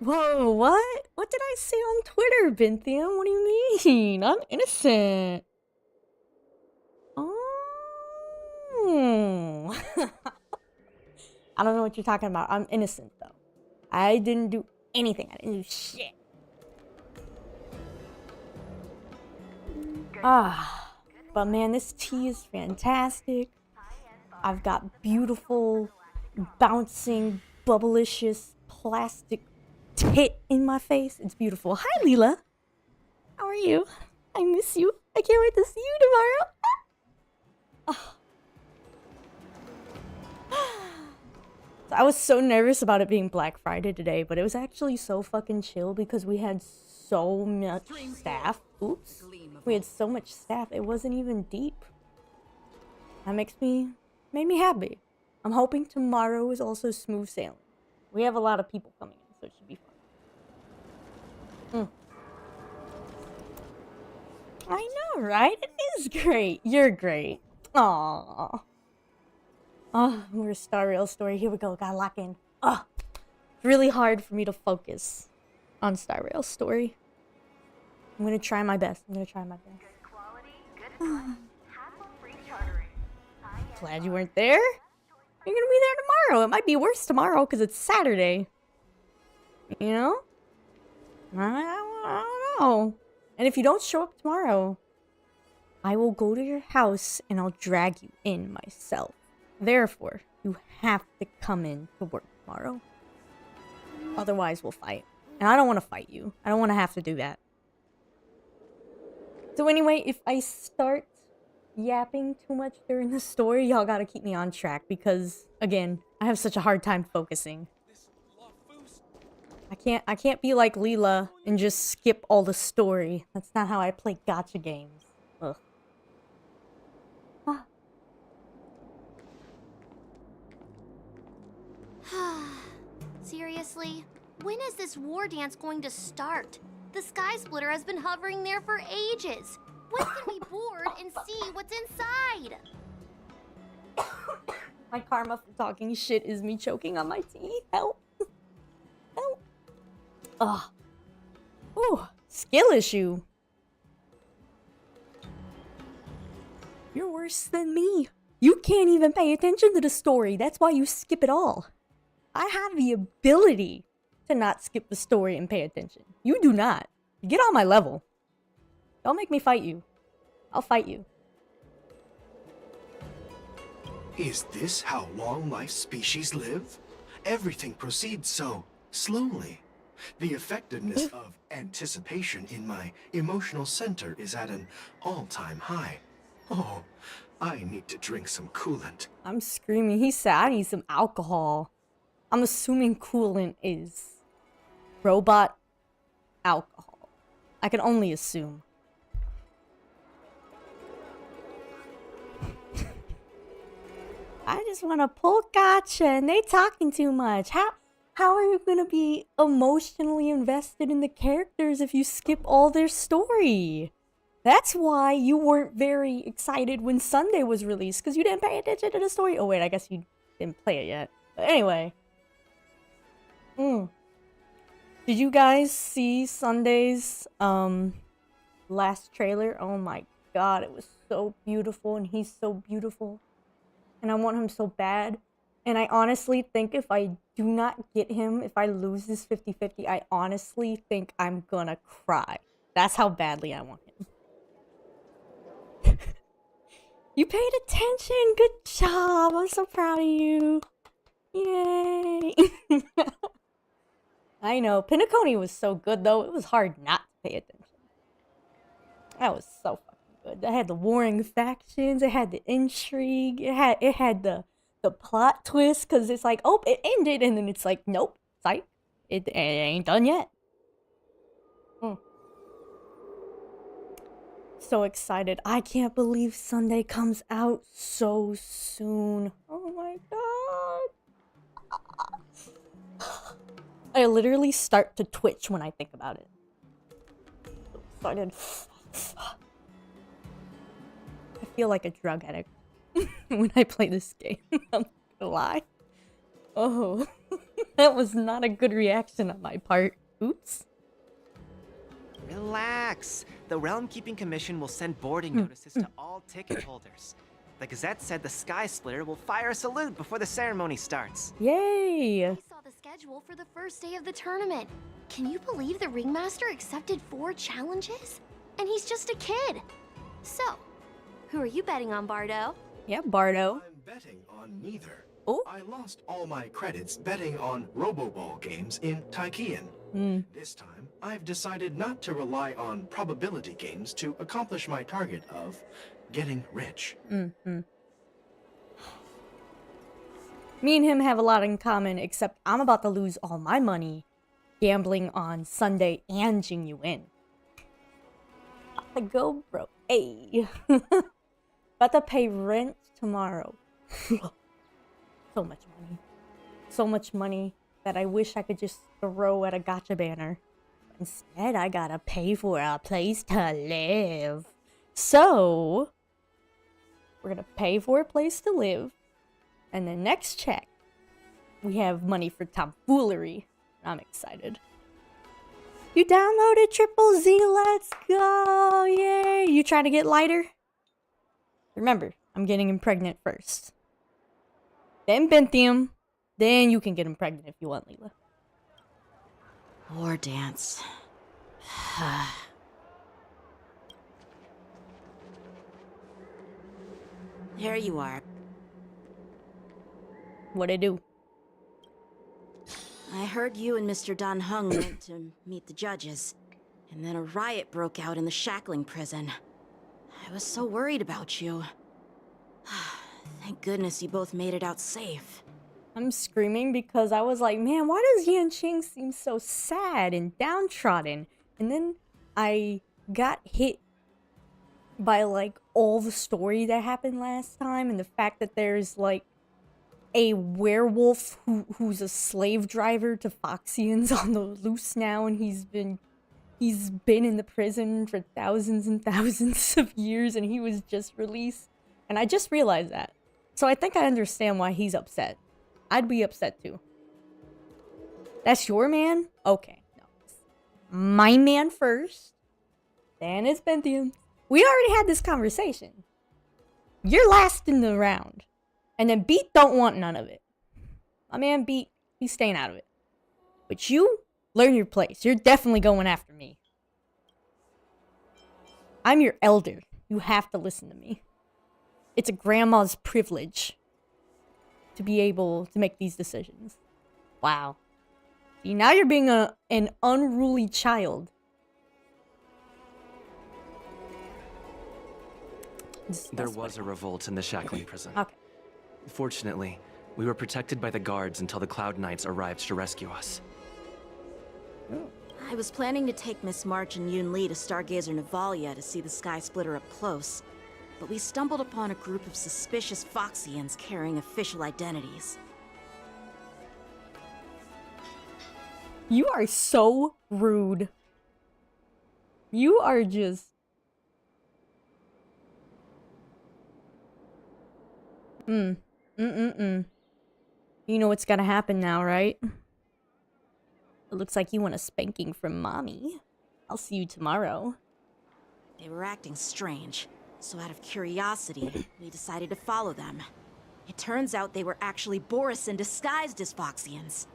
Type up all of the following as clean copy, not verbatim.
Whoa, what? What did I say on Twitter, Binthium? What do you mean? I'm innocent. Oh. I don't know what you're talking about. I'm innocent, though. I didn't do anything. I didn't do shit. Ah. But man, this tea is fantastic. I've got beautiful, bouncing, bubblicious, plastic tit in my face. It's beautiful. Hi, Leela. How are you? I miss you. I can't wait to see you tomorrow. So I was so nervous about it being Black Friday today, but it was actually so fucking chill because we had so much staff. Oops. We had so much staff, it wasn't even deep. That made me happy. I'm hoping tomorrow is also smooth sailing. We have a lot of people coming in, so it should be fun. I know, right? It is great. You're great. Aww. Oh, we're a Star Rail story. Here we go. Gotta lock in. Oh, it's really hard for me to focus on Star Rail story. I'm gonna try my best. Good quality, good fun. Glad you weren't there. You're gonna be there tomorrow. It might be worse tomorrow because it's Saturday. You know? I don't know. And if you don't show up tomorrow, I will go to your house and I'll drag you in myself. Therefore, you have to come in to work tomorrow. Otherwise, we'll fight. And I don't want to fight you. I don't want to have to do that. So anyway, if I start yapping too much during the story, y'all gotta keep me on track because, again, I have such a hard time focusing. I can't be like Leela and just skip all the story. That's not how I play gacha games. Ugh. Seriously? When is this war dance going to start? The Sky Splitter has been hovering there for ages. When can we board and see what's inside? My karma for talking shit is me choking on my tea. Help. Help. Ugh. Ooh, skill issue. You're worse than me. You can't even pay attention to the story. That's why you skip it all. I have the ability to not skip the story and pay attention. You do not. Get on my level. Don't make me fight you. I'll fight you. Is this how long life species live? Everything proceeds so slowly. The effectiveness of anticipation in my emotional center is at an all-time high. Oh, I need to drink some coolant. I'm screaming. He said I need some alcohol. I'm assuming coolant is robot alcohol. I can only assume. I just want to pull gotcha and they talking too much. How are you gonna be emotionally invested in the characters if you skip all their story? That's why you weren't very excited when Sunday was released, because you didn't pay attention to the story. Oh wait, I guess you didn't play it yet. But anyway. Did you guys see Sunday's last trailer? Oh my god, it was so beautiful and he's so beautiful. And I want him so bad. And I honestly think if I do not get him, if I lose this 50-50, I honestly think I'm gonna cry. That's how badly I want him. You paid attention! Good job! I'm so proud of you! Yay! I know. Pinnacle was so good though, it was hard not to pay attention. That was so fucking good. It had the warring factions, it had the intrigue, it had the plot twist, because it's like, oh, it ended, and then it's like, nope, psych, it ain't done yet. So excited. I can't believe Sunday comes out so soon. Oh my god. I literally start to twitch when I think about it. So excited. I feel like a drug addict when I play this game. I'm not gonna lie. Oh, that was not a good reaction on my part. Oops. Relax. The Realm Keeping Commission will send boarding notices to all ticket holders. The Gazette said the Sky Splitter will fire a salute before the ceremony starts. Yay! I saw the schedule for the first day of the tournament. Can you believe the Ringmaster accepted 4 challenges? And he's just a kid. So, who are you betting on, Bardo? Yeah, Bardo. I'm betting on neither. Oh? I lost all my credits betting on Roboball games in Taikian. This time, I've decided not to rely on probability games to accomplish my target of getting rich. Me and him have a lot in common, except I'm about to lose all my money gambling on Sunday and Jinyuin. About to go broke. Hey. About to pay rent tomorrow. So much money. So much money that I wish I could just throw at a gacha banner. Instead, I gotta pay for a place to live. So, we're gonna pay for a place to live. And the next check, we have money for tomfoolery. I'm excited. You downloaded Triple Z, let's go! Yay! You trying to get lighter? Remember, I'm getting him pregnant first. Then Benthium. Then you can get him pregnant if you want, Leela. War dance. There you are. What'd I do? I heard you and Mr. Dan Heng went to meet the judges, and then a riot broke out in the shackling prison. I was so worried about you. Thank goodness you both made it out safe. I'm screaming because I was like, man, why does Yanqing seem so sad and downtrodden? And then I got hit by like all the story that happened last time, and the fact that there's like a werewolf who's a slave driver to Foxians on the loose now, and he's been in the prison for thousands and thousands of years, and he was just released. And I just realized that. So I think I understand why he's upset. I'd be upset too. That's your man? Okay. No. My man first. Then it's Benthium. We already had this conversation. You're last in the round. And then Beat don't want none of it. My man Beat, he's staying out of it. But you, learn your place. You're definitely going after me. I'm your elder. You have to listen to me. It's a grandma's privilege to be able to make these decisions. Wow. See, now you're being an unruly child. There was a revolt in the shackling prison. Okay. Fortunately, we were protected by the guards until the Cloud Knights arrived to rescue us. I was planning to take Miss March and Yoon Lee to Stargazer Navalia to see the Sky Splitter up close, but we stumbled upon a group of suspicious Foxians carrying official identities. You are so rude. You are just... You know what's gonna happen now, right? It looks like you want a spanking from mommy. I'll see you tomorrow. They were acting strange, so out of curiosity, we decided to follow them. It turns out they were actually Borisin disguised as Foxians.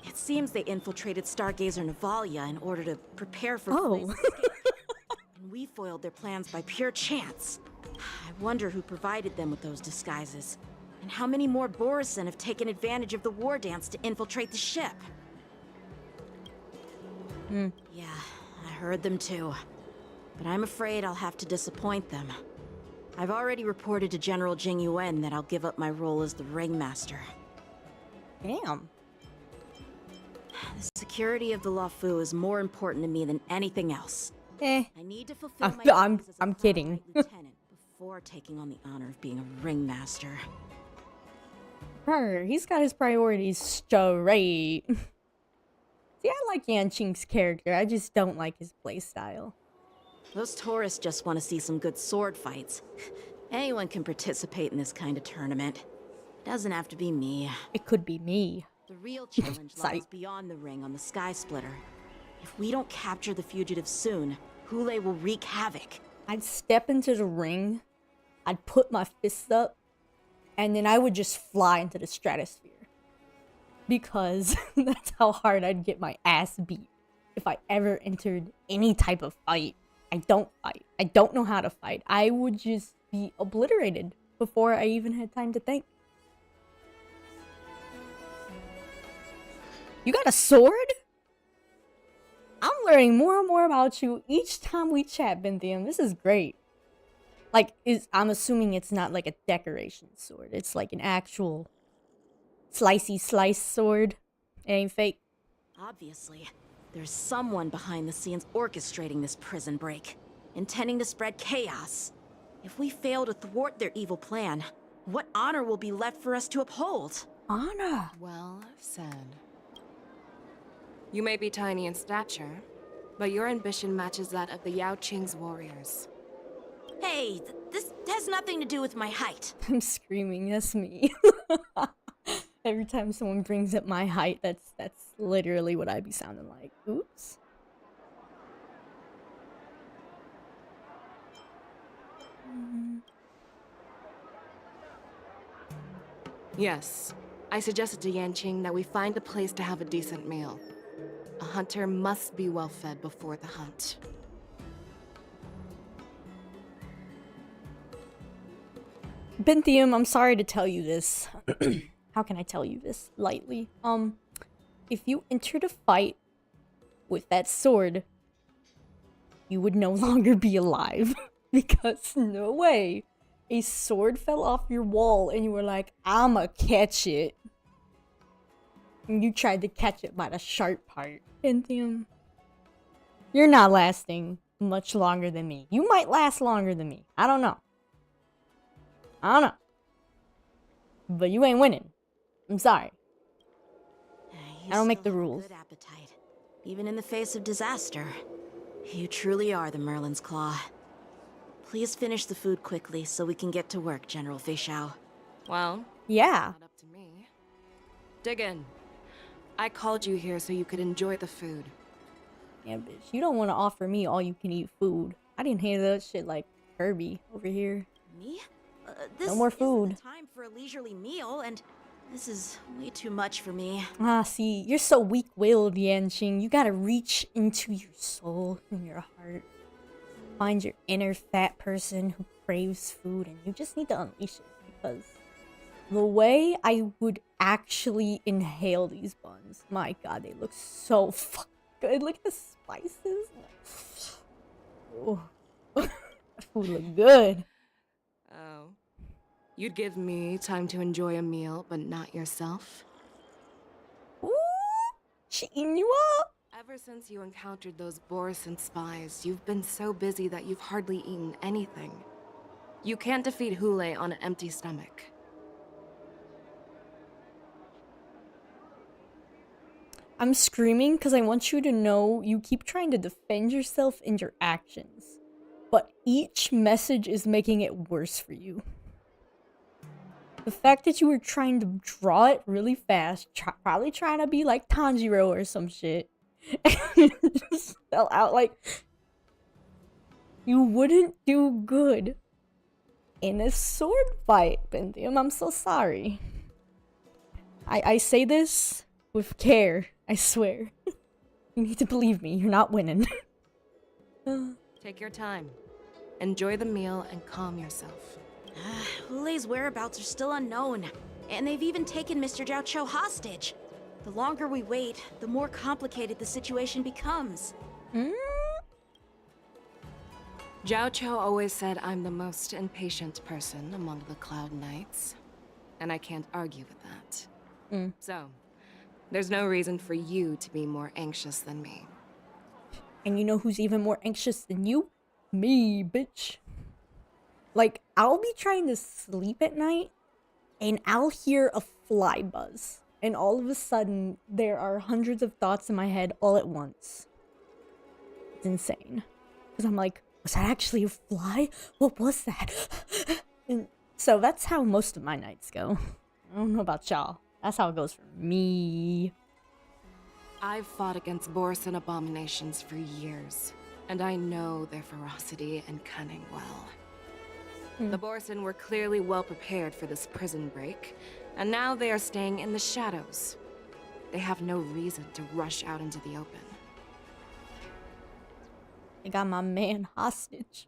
It seems they infiltrated Stargazer Navalia in order to prepare for Blaze's escape. And we foiled their plans by pure chance. I wonder who provided them with those disguises, and how many more Borisin have taken advantage of the war dance to infiltrate the ship. Yeah, I heard them too. But I'm afraid I'll have to disappoint them. I've already reported to General Jing Yuan that I'll give up my role as the Ringmaster. Damn. The security of the Luofu is more important to me than anything else. Eh. I need to fulfill my I'm duties as a kidding. Firefly lieutenant before taking on the honor of being a Ringmaster. He's got his priorities straight. See, I like Yanqing's character. I just don't like his playstyle. Those tourists just want to see some good sword fights. Anyone can participate in this kind of tournament. It doesn't have to be me. It could be me. The real challenge lies beyond the ring on the Sky Splitter. If we don't capture the fugitives soon, Hule will wreak havoc. I'd step into the ring, I'd put my fists up, and then I would just fly into the stratosphere. Because that's how hard I'd get my ass beat if I ever entered any type of fight. I don't fight. I don't know how to fight. I would just be obliterated before I even had time to think. You got a sword? I'm learning more and more about you each time we chat, Binthium. This is great. Like, I'm assuming it's not like a decoration sword. It's like an actual slicey slice sword. It ain't fake. Obviously, there's someone behind the scenes orchestrating this prison break, intending to spread chaos. If we fail to thwart their evil plan, what honor will be left for us to uphold? Honor. Well said. You may be tiny in stature, but your ambition matches that of the Yao Qing's warriors. Hey, this has nothing to do with my height. I'm screaming, that's me. Every time someone brings up my height, that's literally what I'd be sounding like. Oops. Yes, I suggested to Yanqing that we find a place to have a decent meal. A hunter must be well fed before the hunt. Binthium, I'm sorry to tell you this. How can I tell you this lightly? If you entered a fight with that sword, you would no longer be alive. Because no way a sword fell off your wall and you were like, I'ma catch it. And you tried to catch it by the sharp part. Binthium, you're not lasting much longer than me. You might last longer than me. I don't know. But you ain't winning. I'm sorry. I don't make the rules. Good appetite, even in the face of disaster. You truly are the Merlin's Claw. Please finish the food quickly so we can get to work, General Feixiao. Well, Yeah. not up to me. Dig in. I called you here so you could enjoy the food. Yeah, bitch. You don't want to offer me all you can eat food. I didn't hear that shit like Kirby over here. Me? This No more isn't food. the time for a leisurely meal, and this is way too much for me. Ah, see, you're so weak-willed, Yanqing. You gotta reach into your soul and your heart. Find your inner fat person who craves food, and you just need to unleash it. Because the way I would actually inhale these buns, my god, they look so fucking good. Look at the spices. Oh, food look good. Oh. You'd give me time to enjoy a meal, but not yourself? Ooh, she eating you up. Ever since you encountered those Borison spies, you've been so busy that you've hardly eaten anything. You can't defeat Hule on an empty stomach. I'm screaming because I want you to know you keep trying to defend yourself and your actions. But each message is making it worse for you. The fact that you were trying to draw it really fast, probably trying to be like Tanjiro or some shit, and just fell out like you wouldn't do good in a sword fight, Pentium. I'm so sorry. I say this with care, I swear. You need to believe me, you're not winning. Take your time. Enjoy the meal and calm yourself. Hule's whereabouts are still unknown, and they've even taken Mr. Jiaoqiu hostage. The longer we wait, the more complicated the situation becomes. Jiaoqiu always said I'm the most impatient person among the Cloud Knights, and I can't argue with that. So, there's no reason for you to be more anxious than me. And you know who's even more anxious than you? Me, bitch. Like, I'll be trying to sleep at night, and I'll hear a fly buzz. And all of a sudden, there are hundreds of thoughts in my head all at once. It's insane. Because I'm like, was that actually a fly? What was that? And so that's how most of my nights go. I don't know about y'all. That's how it goes for me. I've fought against Borison abominations for years, and I know their ferocity and cunning well. The Borison were clearly well prepared for this prison break, and now they are staying in the shadows. They have no reason to rush out into the open. I got my man hostage.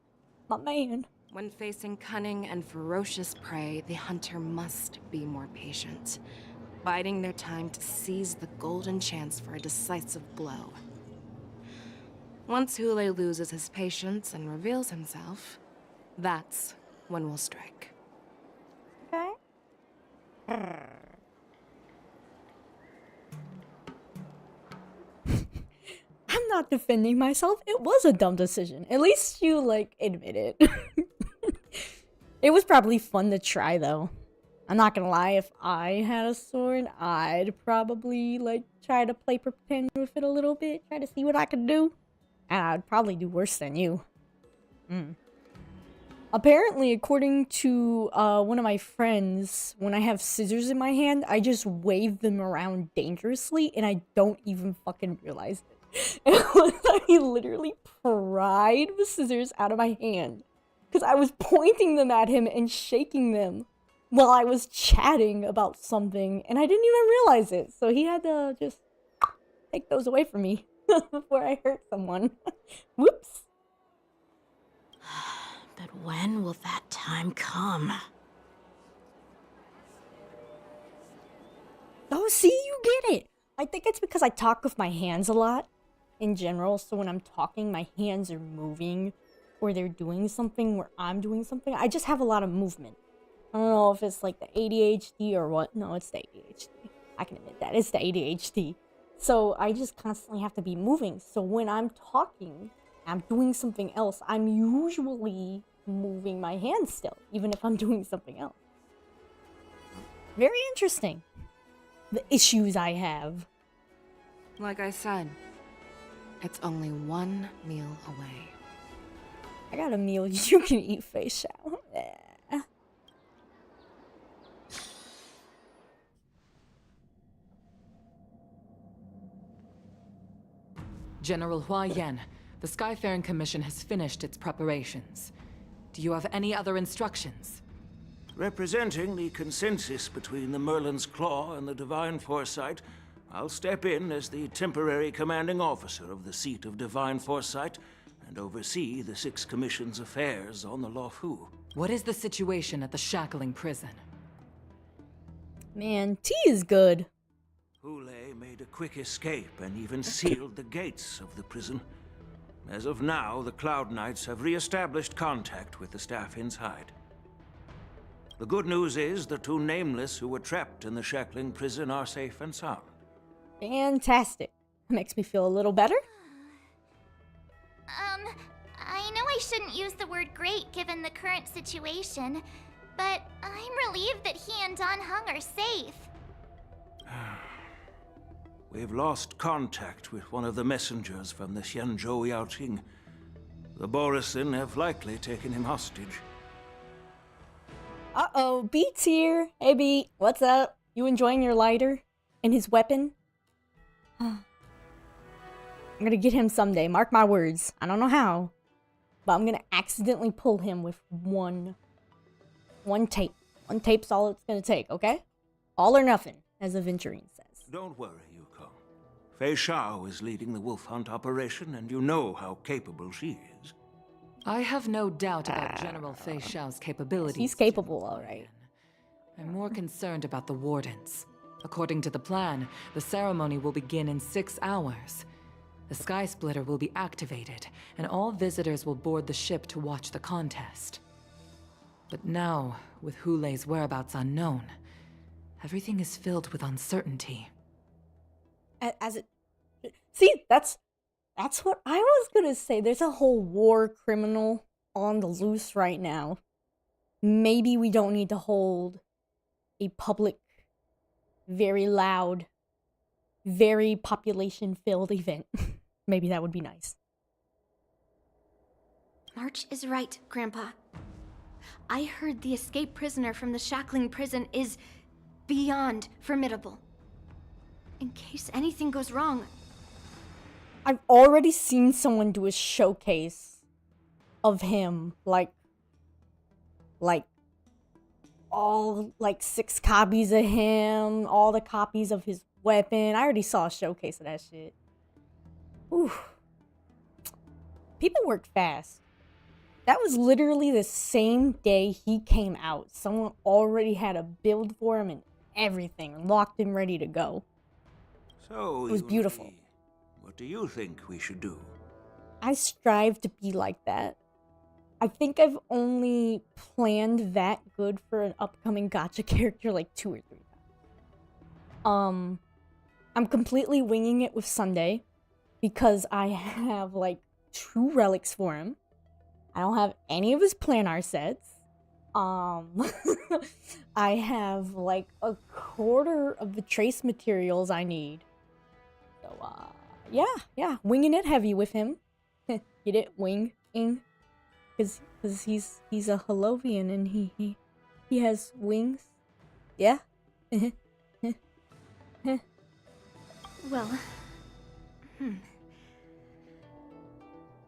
My man. When facing cunning and ferocious prey, the hunter must be more patient, biding their time to seize the golden chance for a decisive blow. Once Hule loses his patience and reveals himself, that's when we'll strike. Okay. I'm not defending myself. It was a dumb decision. At least you, like, admit it. It was probably fun to try, though. I'm not gonna lie, if I had a sword, I'd probably, like, try to play pretend with it a little bit. Try to see what I could do. And I'd probably do worse than you. Apparently, according to one of my friends, when I have scissors in my hand, I just wave them around dangerously, and I don't even fucking realize it. And I literally pried the scissors out of my hand, because I was pointing them at him and shaking them while I was chatting about something, and I didn't even realize it. So he had to just take those away from me before I hurt someone. Whoops. But when will that time come? Oh, see, you get it. I think it's because I talk with my hands a lot in general. So when I'm talking, my hands are moving, or they're doing something, or I'm doing something. I just have a lot of movement. I don't know if it's like the ADHD or what. No, it's the ADHD. I can admit that. It's the ADHD. So I just constantly have to be moving. So when I'm talking, I'm doing something else, I'm usually moving my hands still, even if I'm doing something else. Very interesting. The issues I have. Like I said, it's only one meal away. I got a meal you can eat, Feixiao. General Hua Yan, the Skyfaring Commission has finished its preparations. Do you have any other instructions? Representing the consensus between the Merlin's Claw and the Divine Foresight, I'll step in as the temporary commanding officer of the seat of Divine Foresight and oversee the Six Commission's affairs on the Luofu. What is the situation at the shackling prison? Man, tea is good. Hule made a quick escape and even sealed the gates of the prison. As of now, the Cloud Knights have re-established contact with the staff inside. The good news is the two Nameless who were trapped in the shackling prison are safe and sound. Fantastic. Makes me feel a little better. I know I shouldn't use the word great given the current situation, but I'm relieved that he and Don Heng are safe. We've lost contact with one of the messengers from the Xianzhou Yaoqing. The Borisin have likely taken him hostage. Uh-oh, Beat's here. Hey, Beat, what's up? You enjoying your lighter? And his weapon? I'm gonna get him someday, mark my words. I don't know how, but I'm gonna accidentally pull him with one tape. One tape's all it's gonna take, okay? All or nothing, as Aventurine says. Don't worry, Yuko. Feixiao is leading the wolf hunt operation, and you know how capable she is. I have no doubt about General Feixiao's capabilities. He's capable, alright. I'm more concerned about the Wardens. According to the plan, the ceremony will begin in 6 hours. The Sky Splitter will be activated, and all visitors will board the ship to watch the contest. But now, with Hulei's whereabouts unknown, everything is filled with uncertainty. See, that's what I was gonna say. There's a whole war criminal on the loose right now. Maybe we don't need to hold a public, very loud, very population-filled event. Maybe that would be nice. March is right, Grandpa. I heard the escaped prisoner from the shackling prison is beyond formidable. In case anything goes wrong. I've already seen someone do a showcase of him, like all 6 copies of him, all the copies of his weapon. I already saw a showcase of that shit. Ooh. People work fast. That was literally the same day he came out. Someone already had a build for him and everything, locked and ready to go. So it was beautiful. What do you think we should do? I strive to be like that. I think I've only planned that good for an upcoming gacha character like 2 or 3 times. I'm completely winging it with Sunday because I have like 2 relics for him. I don't have any of his planar sets. I have like a quarter of the trace materials I need. So yeah, winging it heavy with him. Get it? Wing-ing. Cause he's a Holovian and he has wings. Yeah. Well,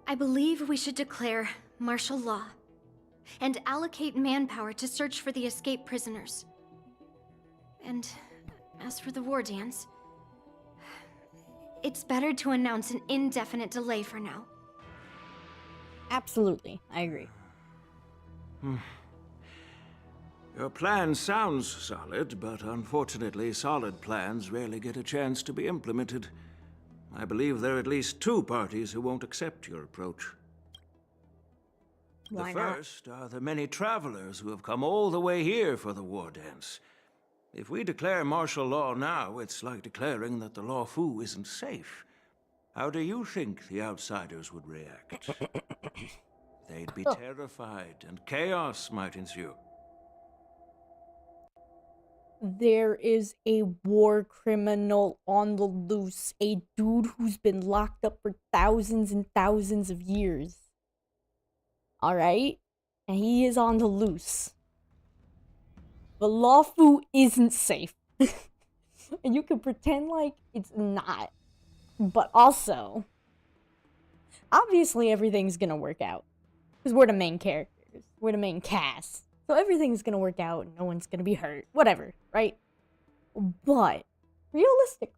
I believe we should declare martial law and allocate manpower to search for the escaped prisoners. And as for the war dance, it's better to announce an indefinite delay for now. Absolutely, I agree. Your plan sounds solid, but unfortunately solid plans rarely get a chance to be implemented. I believe there are at least 2 parties who won't accept your approach. Why the not? first are the many travelers who have come all the way here for the war dance. If we declare martial law now, it's like declaring that the Luofu isn't safe. How do you think the outsiders would react? They'd be terrified, and chaos might ensue. There is a war criminal on the loose. A dude who's been locked up for thousands and thousands of years. Alright? And he is on the loose. The Luofu isn't safe. And you can pretend like it's not. But also, obviously everything's gonna work out. Because we're the main characters. We're the main cast. So everything's gonna work out and no one's gonna be hurt. Whatever, right? But, realistically,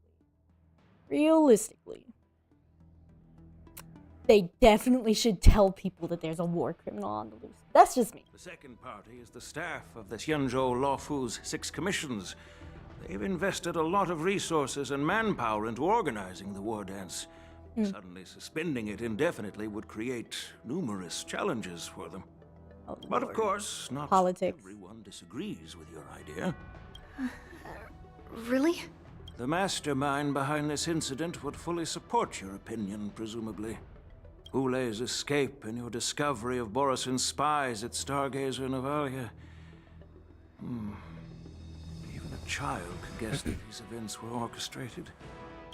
they definitely should tell people that there's a war criminal on the loose. That's just me. The second party is the staff of the Xianzhou Luofu's 6 commissions. They've invested a lot of resources and manpower into organizing the war dance. Suddenly suspending it indefinitely would create numerous challenges for them. Oh, But of Lord. course, not Politics. everyone disagrees with your idea. Really? The mastermind behind this incident would fully support your opinion, presumably. Hule's escape and your discovery of Borison's spies at Stargazer Navalia. Even a child could guess that these events were orchestrated.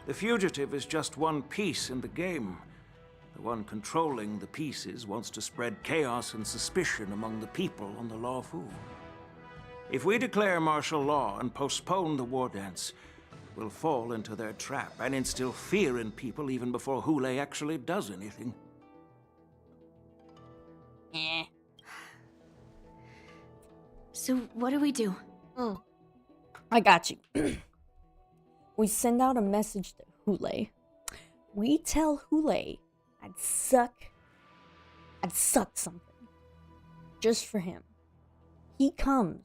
The fugitive is just one piece in the game. The one controlling the pieces wants to spread chaos and suspicion among the people on the Luofu. If we declare martial law and postpone the war dance, we'll fall into their trap and instill fear in people even before Hule actually does anything. So what do we do? I got you. We send out a message to Hule. We tell Hule I'd suck something. Just for him. He comes.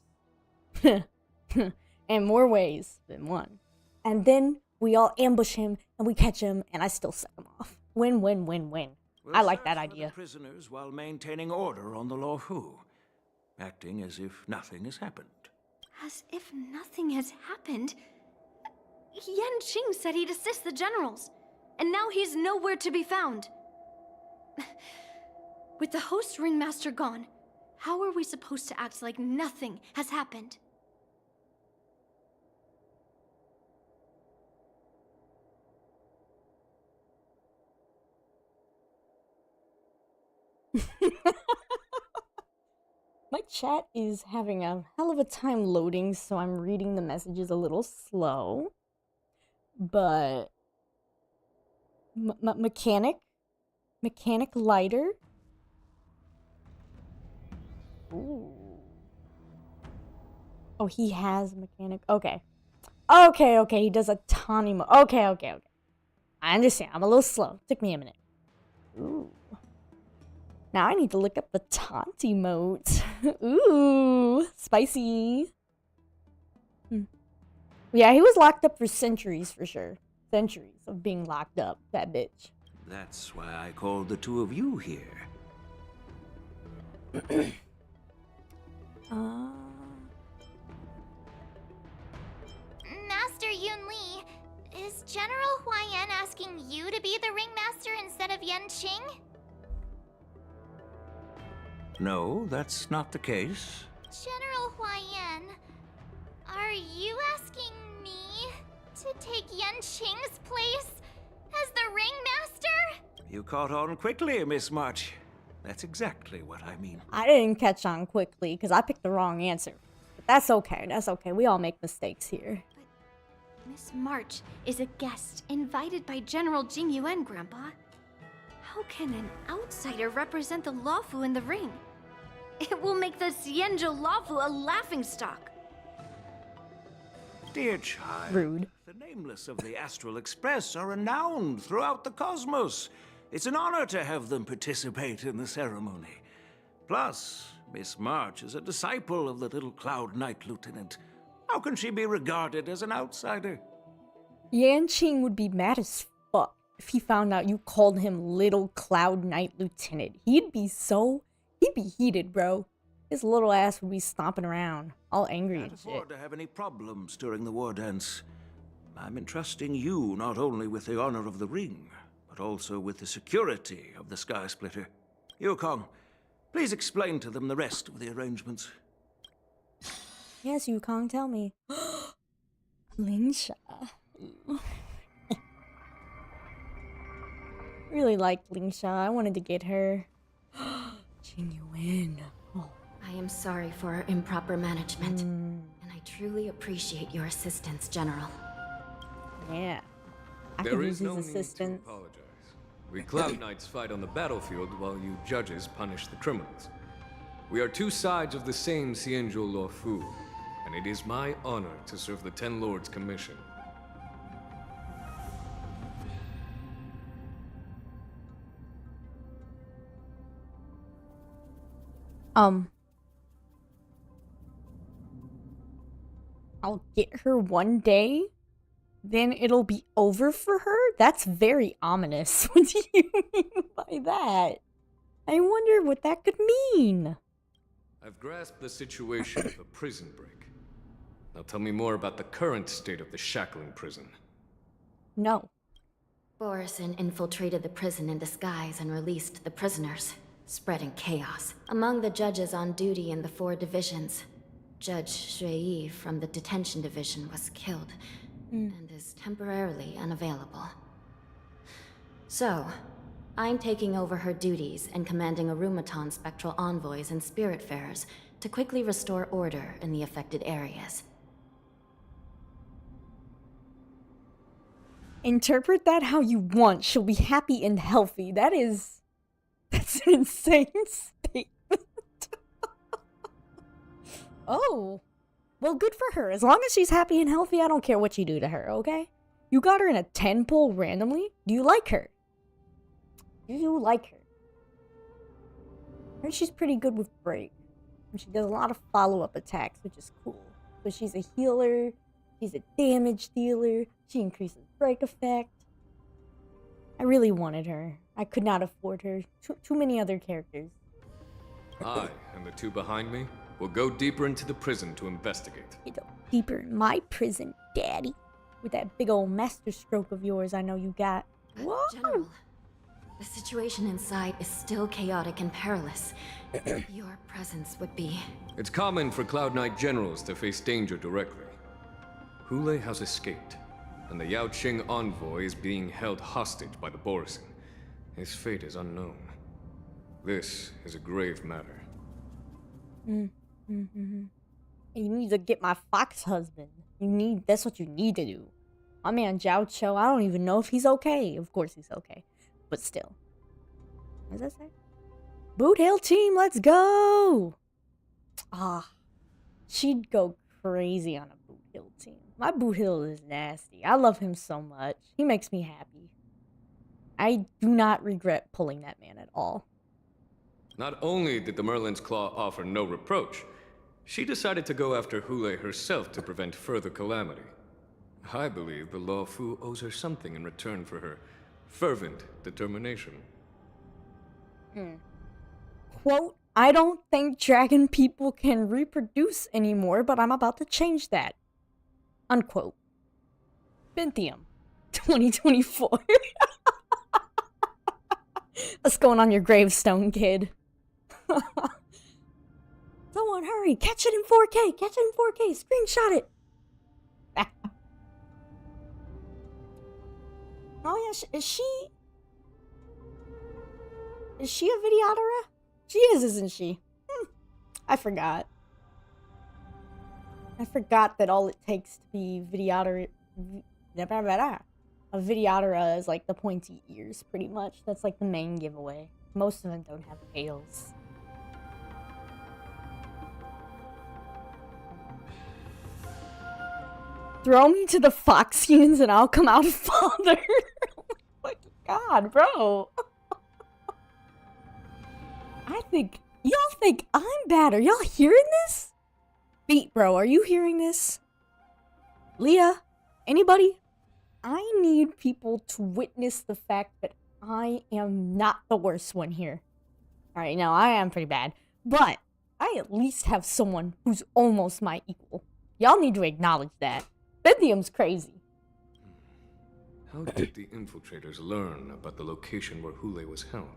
In more ways than one. And then we all ambush him and we catch him and I still suck him off. Win, win, win, win. We'll I like that search for idea. the prisoners while maintaining order on the Luofu, acting as if nothing has happened. As if nothing has happened? Yanqing said he'd assist the generals, and now he's nowhere to be found. With the host ringmaster gone, how are we supposed to act like nothing has happened? My chat is having a hell of a time loading, so I'm reading the messages a little slow. But mechanic lighter. Ooh. Oh, he has mechanic. Okay. He does a tawny Okay. I understand. I'm a little slow. Took me a minute. Ooh. Now I need to look up the taunt emote. Ooh, spicy. Yeah, he was locked up for centuries, for sure. Centuries of being locked up, that bitch. That's why I called the two of you here. Master Yunli, is General Huayan asking you to be the ringmaster instead of Yanqing? No, that's not the case. General Huayan, are you asking me to take Yanqing's place as the ringmaster? You caught on quickly, Miss March. That's exactly what I mean. I didn't catch on quickly because I picked the wrong answer. But that's okay. That's okay. We all make mistakes here. But Miss March is a guest invited by General Jing Yuan, Grandpa. How can an outsider represent the Luofu in the ring? It will make the Xianzhou Luofu a laughingstock. Dear child, Rude. the nameless of the Astral Express are renowned throughout the cosmos. It's an honor to have them participate in the ceremony. Plus, Miss March is a disciple of the Little Cloud Knight Lieutenant. How can she be regarded as an outsider? Yanqing would be mad as fuck if he found out you called him Little Cloud Knight Lieutenant. He'd be heated, bro. His little ass would be stomping around, all angry and Can't shit. afford to have any problems during the war dance. I'm entrusting you not only with the honor of the ring, but also with the security of the Sky Splitter. Yukong, please explain to them the rest of the arrangements. Yes, Yukong, tell me. Lingsha. Really liked Lingsha. I wanted to get her. Genuine. Oh. I am sorry for our improper management, and I truly appreciate your assistance, General. Yeah. I There could is use no his need to assistance. apologize. We Cloud Knights fight on the battlefield while you judges punish the criminals. We are two sides of the same Xianzhou Luofu, and it is my honor to serve the Ten Lords' commission. I'll get her one day, then it'll be over for her? That's very ominous. What do you mean by that? I wonder what that could mean. I've grasped the situation of a prison break. Now tell me more about the current state of the shackling prison. No. Borison infiltrated the prison in disguise and released the prisoners, spreading chaos. Among the judges on duty in the 4 divisions, Judge Xueyi from the detention division was killed and is temporarily unavailable. So, I'm taking over her duties and commanding Arumaton spectral envoys and spiritfarers to quickly restore order in the affected areas. Interpret that how you want. She'll be happy and healthy. That's an insane statement. Oh. Well, good for her. As long as she's happy and healthy, I don't care what you do to her, okay? You got her in a 10 pull randomly? Do you like her? Do you like her? I heard she's pretty good with break. And she does a lot of follow-up attacks, which is cool. So she's a healer, she's a damage dealer, she increases break effect. I really wanted her. I could not afford her. Too many other characters. I and the 2 behind me will go deeper into the prison to investigate. You go deeper in my prison, daddy. With that big old master stroke of yours I know you got. Whoa! General, the situation inside is still chaotic and perilous. Your presence would be... It's common for Cloud Knight generals to face danger directly. Hulei has escaped, and the Yaoqing envoy is being held hostage by the Borison. His fate is unknown. This is a grave matter. You need to get my fox husband. That's what you need to do. My man Jiaoqiu, I don't even know if he's okay. Of course he's okay. But still. What does that say? Boothill team, let's go! Ah. She'd go crazy on a Boothill team. My Boothill is nasty. I love him so much. He makes me happy. I do not regret pulling that man at all. Not only did the Merlin's Claw offer no reproach, she decided to go after Hulei herself to prevent further calamity. I believe the Luofu owes her something in return for her fervent determination. Quote, I don't think dragon people can reproduce anymore, but I'm about to change that. Unquote. Binthium, 2024. What's going on your gravestone, kid? Someone hurry, catch it in 4K, catch it in 4K, screenshot it. Oh yeah, is she a videoterer? She is, isn't she? I forgot. I forgot that all it takes to be videoterer, a videoterer is like the pointy ears, pretty much. That's like the main giveaway. Most of them don't have tails. Throw me to the Foxians and I'll come out a father. Oh my god, bro. Y'all think I'm bad. Are y'all hearing this? Beat, bro, are you hearing this? Leah? Anybody? I need people to witness the fact that I am not the worst one here. Alright, no, I am pretty bad. But I at least have someone who's almost my equal. Y'all need to acknowledge that. Benthium's crazy. How did the infiltrators learn about the location where Hulei was held?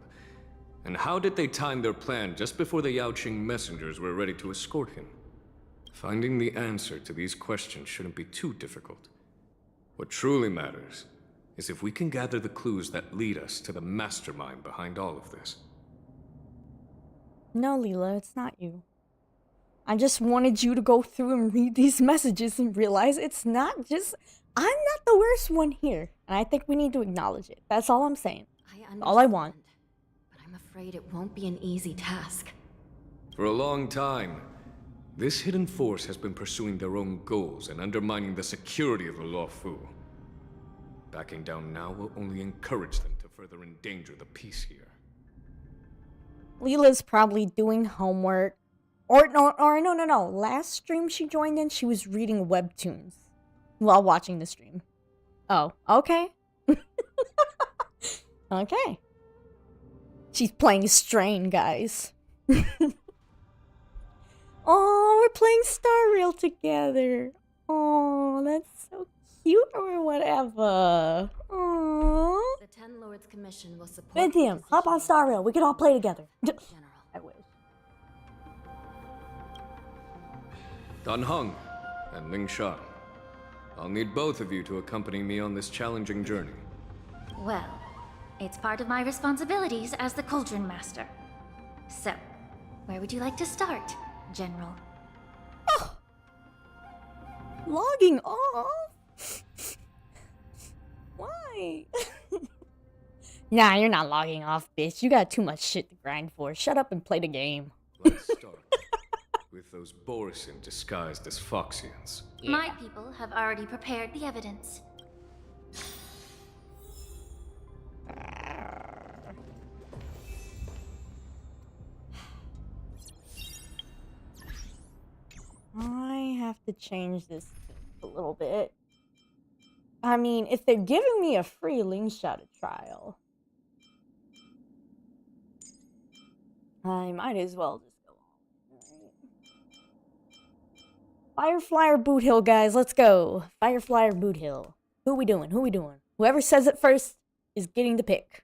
And how did they time their plan just before the Yaoqing messengers were ready to escort him? Finding the answer to these questions shouldn't be too difficult. What truly matters is if we can gather the clues that lead us to the mastermind behind all of this. No, Leela, it's not you. I just wanted you to go through and read these messages and realize it's not just... I'm not the worst one here. And I think we need to acknowledge it. That's all I'm saying. All I want. But I'm afraid it won't be an easy task. For a long time, this hidden force has been pursuing their own goals and undermining the security of the Luofu. Backing down now will only encourage them to further endanger the peace here. Leela's probably doing homework. Or no. Last stream she joined in, she was reading webtoons while watching the stream. Oh, okay. Okay. She's playing Strain, guys. Oh, we're playing Star Rail together. Oh, that's so cute or whatever. Aww. The Ten Lords Commission will support. Lithium, hop on Star Rail. We can all play together. General. I wish. Dan Heng and Ling Shan. I'll need both of you to accompany me on this challenging journey. Well, it's part of my responsibilities as the Cauldron Master. So, where would you like to start, General? Logging off? Why? Nah, you're not logging off, bitch. You got too much shit to grind for. Shut up and play the game. Let's start with those Borison disguised as Foxians. Yeah. My people have already prepared the evidence. I have to change this a little bit. I mean, if they're giving me a free Ling Shot at trial, I might as well just go on. Right. Firefly or Boothill, guys, let's go. Firefly or Boothill. Who we doing? Who we doing? Whoever says it first is getting the pick.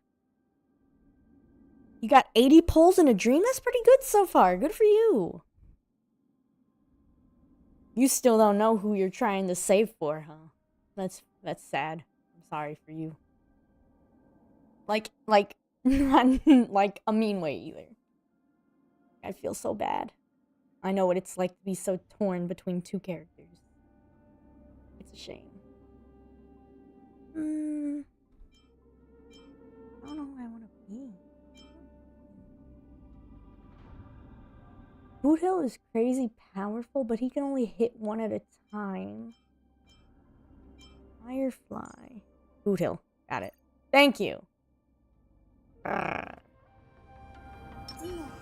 You got 80 pulls in a dream? That's pretty good so far. Good for you. You still don't know who you're trying to save for, huh? That's sad. I'm sorry for you. Like, not like a mean way either. I feel so bad. I know what it's like to be so torn between two characters. It's a shame. I don't know who I want to be. Boothill is crazy powerful, but he can only hit one at a time. Firefly. Boothill. Got it. Thank you.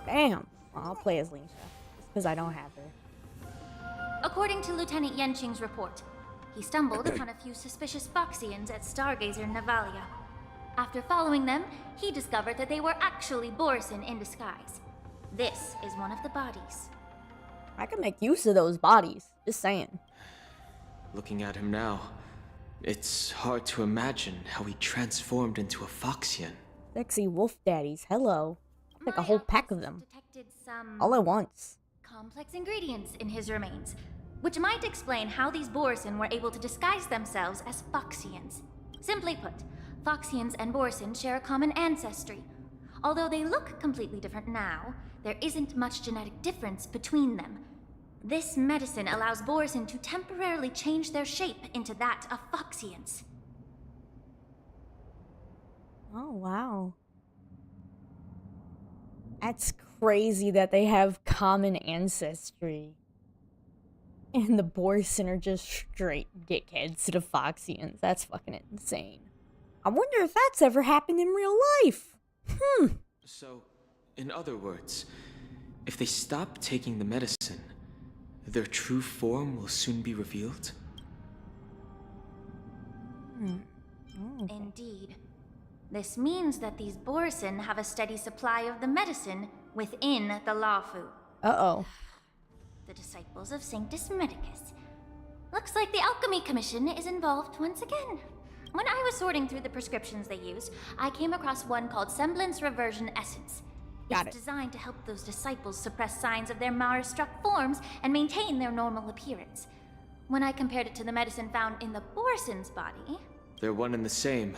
Damn. I'll play as Lingsha. Just because I don't have her. According to Lieutenant Yenqing's report, he stumbled upon a few suspicious Foxians at Stargazer Navalia. After following them, he discovered that they were actually Borison in disguise. This is one of the bodies. I can make use of those bodies. Just saying. Looking at him now, it's hard to imagine how he transformed into a Foxian. Sexy wolf daddies. Hello. Like a whole pack of them. Detected some All at once. complex ingredients in his remains, which might explain how these Borison were able to disguise themselves as Foxians. Simply put, Foxians and Borison share a common ancestry. Although they look completely different now, there isn't much genetic difference between them. This medicine allows Borison to temporarily change their shape into that of Foxians. Oh, wow. That's crazy that they have common ancestry. And the Borison are just straight dickheads to the Foxians. That's fucking insane. I wonder if that's ever happened in real life. So, in other words, if they stop taking the medicine, their true form will soon be revealed? Oh, okay. Indeed. This means that these Borison have a steady supply of the medicine within the Luofu. Uh-oh. The disciples of Sanctus Medicus. Looks like the Alchemy Commission is involved once again. When I was sorting through the prescriptions they used, I came across one called Semblance Reversion Essence. Got It's it. designed to help those disciples suppress signs of their Mara-struck forms and maintain their normal appearance. When I compared it to the medicine found in the Borison's body, They're one and the same,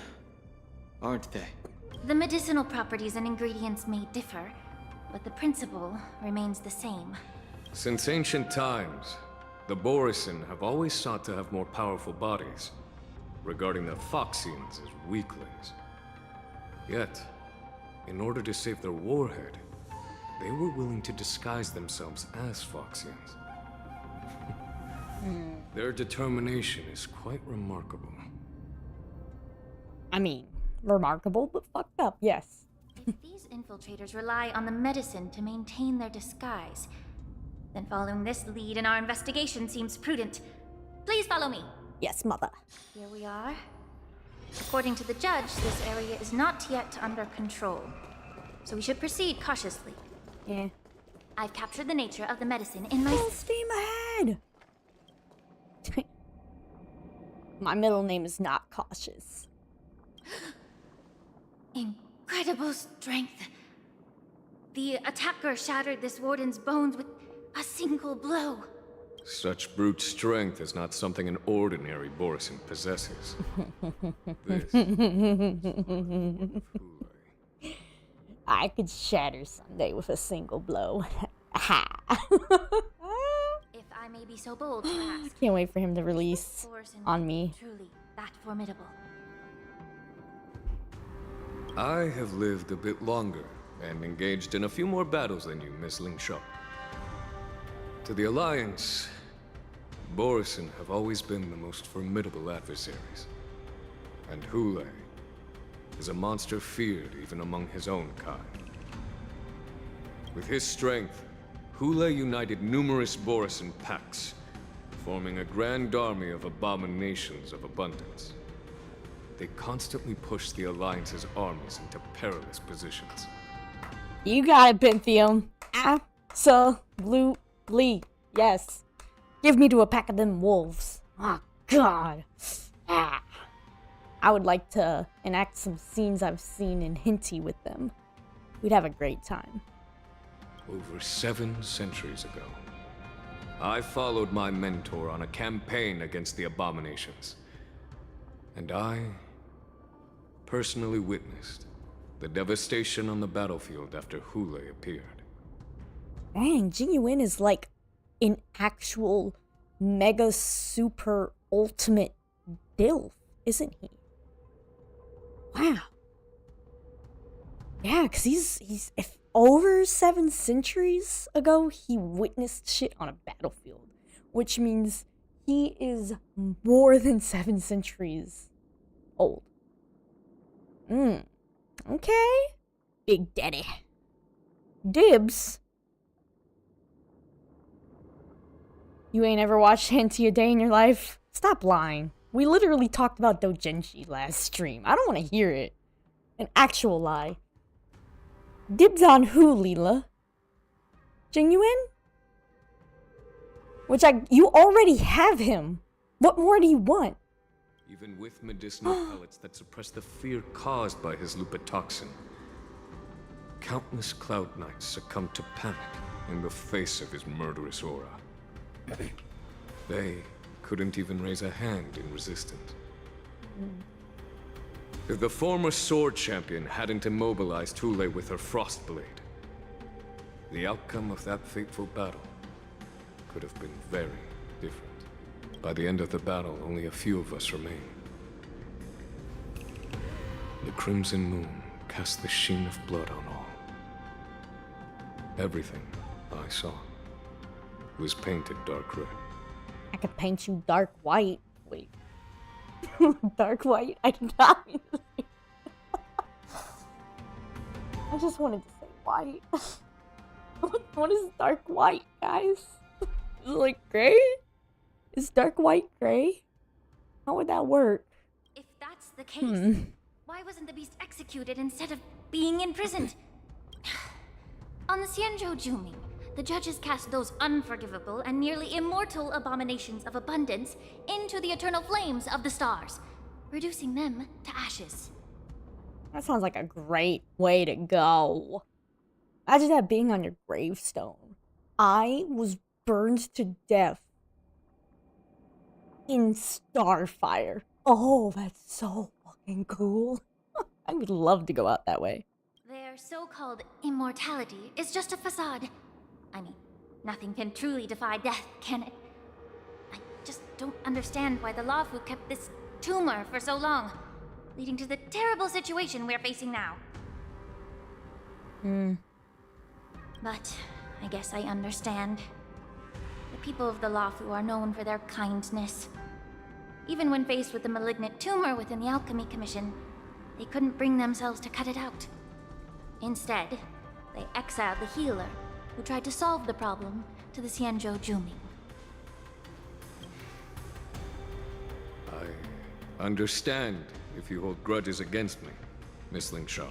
aren't they? the medicinal properties and ingredients may differ, but the principle remains the same. Since ancient times, the Borison have always sought to have more powerful bodies, regarding the Foxians as weaklings. Yet, in order to save their warhead, they were willing to disguise themselves as Foxians. Their determination is quite remarkable. I mean, remarkable, but fucked up, yes. If these infiltrators rely on the medicine to maintain their disguise, then following this lead in our investigation seems prudent. Please follow me. Yes, mother. Here we are. According to the judge, this area is not yet under control, so we should proceed cautiously. Yeah. I've captured the nature of the medicine in my... Full steam ahead! My middle name is not cautious. Incredible strength. The attacker shattered this warden's bones with a single blow. Such brute strength is not something an ordinary Borison possesses. This. I could shatter Sunday with a single blow. Ha! If I may be so bold to ask. Can't wait for him to release on me. Truly that formidable. I have lived a bit longer and engaged in a few more battles than you, Miss Ling Shao. To the Alliance, Borison have always been the most formidable adversaries. And Hule is a monster feared even among his own kind. With his strength, Hule united numerous Borison packs, forming a grand army of abominations of abundance. They constantly push the Alliance's armies into perilous positions. You got it, Pythium. Absolutely. Yes. Give me to a pack of them wolves. Oh, God. Ah. I would like to enact some scenes I've seen in Hinty with them. We'd have a great time. Over 7 centuries ago, I followed my mentor on a campaign against the abominations. And I personally witnessed the devastation on the battlefield after Hule appeared. Dang, Jinyuin is like an actual mega super ultimate DILF, isn't he? Wow. Yeah, because he's if over 7 centuries ago, he witnessed shit on a battlefield, which means he is more than 7 centuries old. Okay. Big Daddy. Dibs. You ain't ever watched Henty a day in your life? Stop lying. We literally talked about Doujinshi last stream. I don't want to hear it. An actual lie. Dibs on who, Leela? Jinyuin? You already have him. What more do you want? Even with medicinal pellets that suppress the fear caused by his lupitoxin, countless Cloud Knights succumbed to panic in the face of his murderous aura. They couldn't even raise a hand in resistance. If the former sword champion hadn't immobilized Hule with her frost blade, the outcome of that fateful battle could have been very different. By the end of the battle, only a few of us remained. The crimson moon cast the sheen of blood on all. Everything I saw was painted dark red. I could paint you dark white. Wait. Dark white? I did not mean to say I just wanted to say white. What is dark white, guys? Is it like gray? Is dark white gray? How would that work? If that's the case, why wasn't the beast executed instead of being imprisoned? On the Xianzhou Juming, the judges cast those unforgivable and nearly immortal abominations of abundance into the eternal flames of the stars, reducing them to ashes. That sounds like a great way to go. Imagine that being on your gravestone. I was burned to death in Starfire. Oh, that's so fucking cool. I would love to go out that way. Their so-called immortality is just a facade. I mean, nothing can truly defy death, can it? I just don't understand why the Luofu kept this tumor for so long, leading to the terrible situation we're facing now. But I guess I understand. The people of the Luofu are known for their kindness. Even when faced with the malignant tumor within the Alchemy Commission, they couldn't bring themselves to cut it out. Instead, they exiled the healer, who tried to solve the problem, to the Xianzhou Juming. I understand if you hold grudges against me, Miss Ling Shao.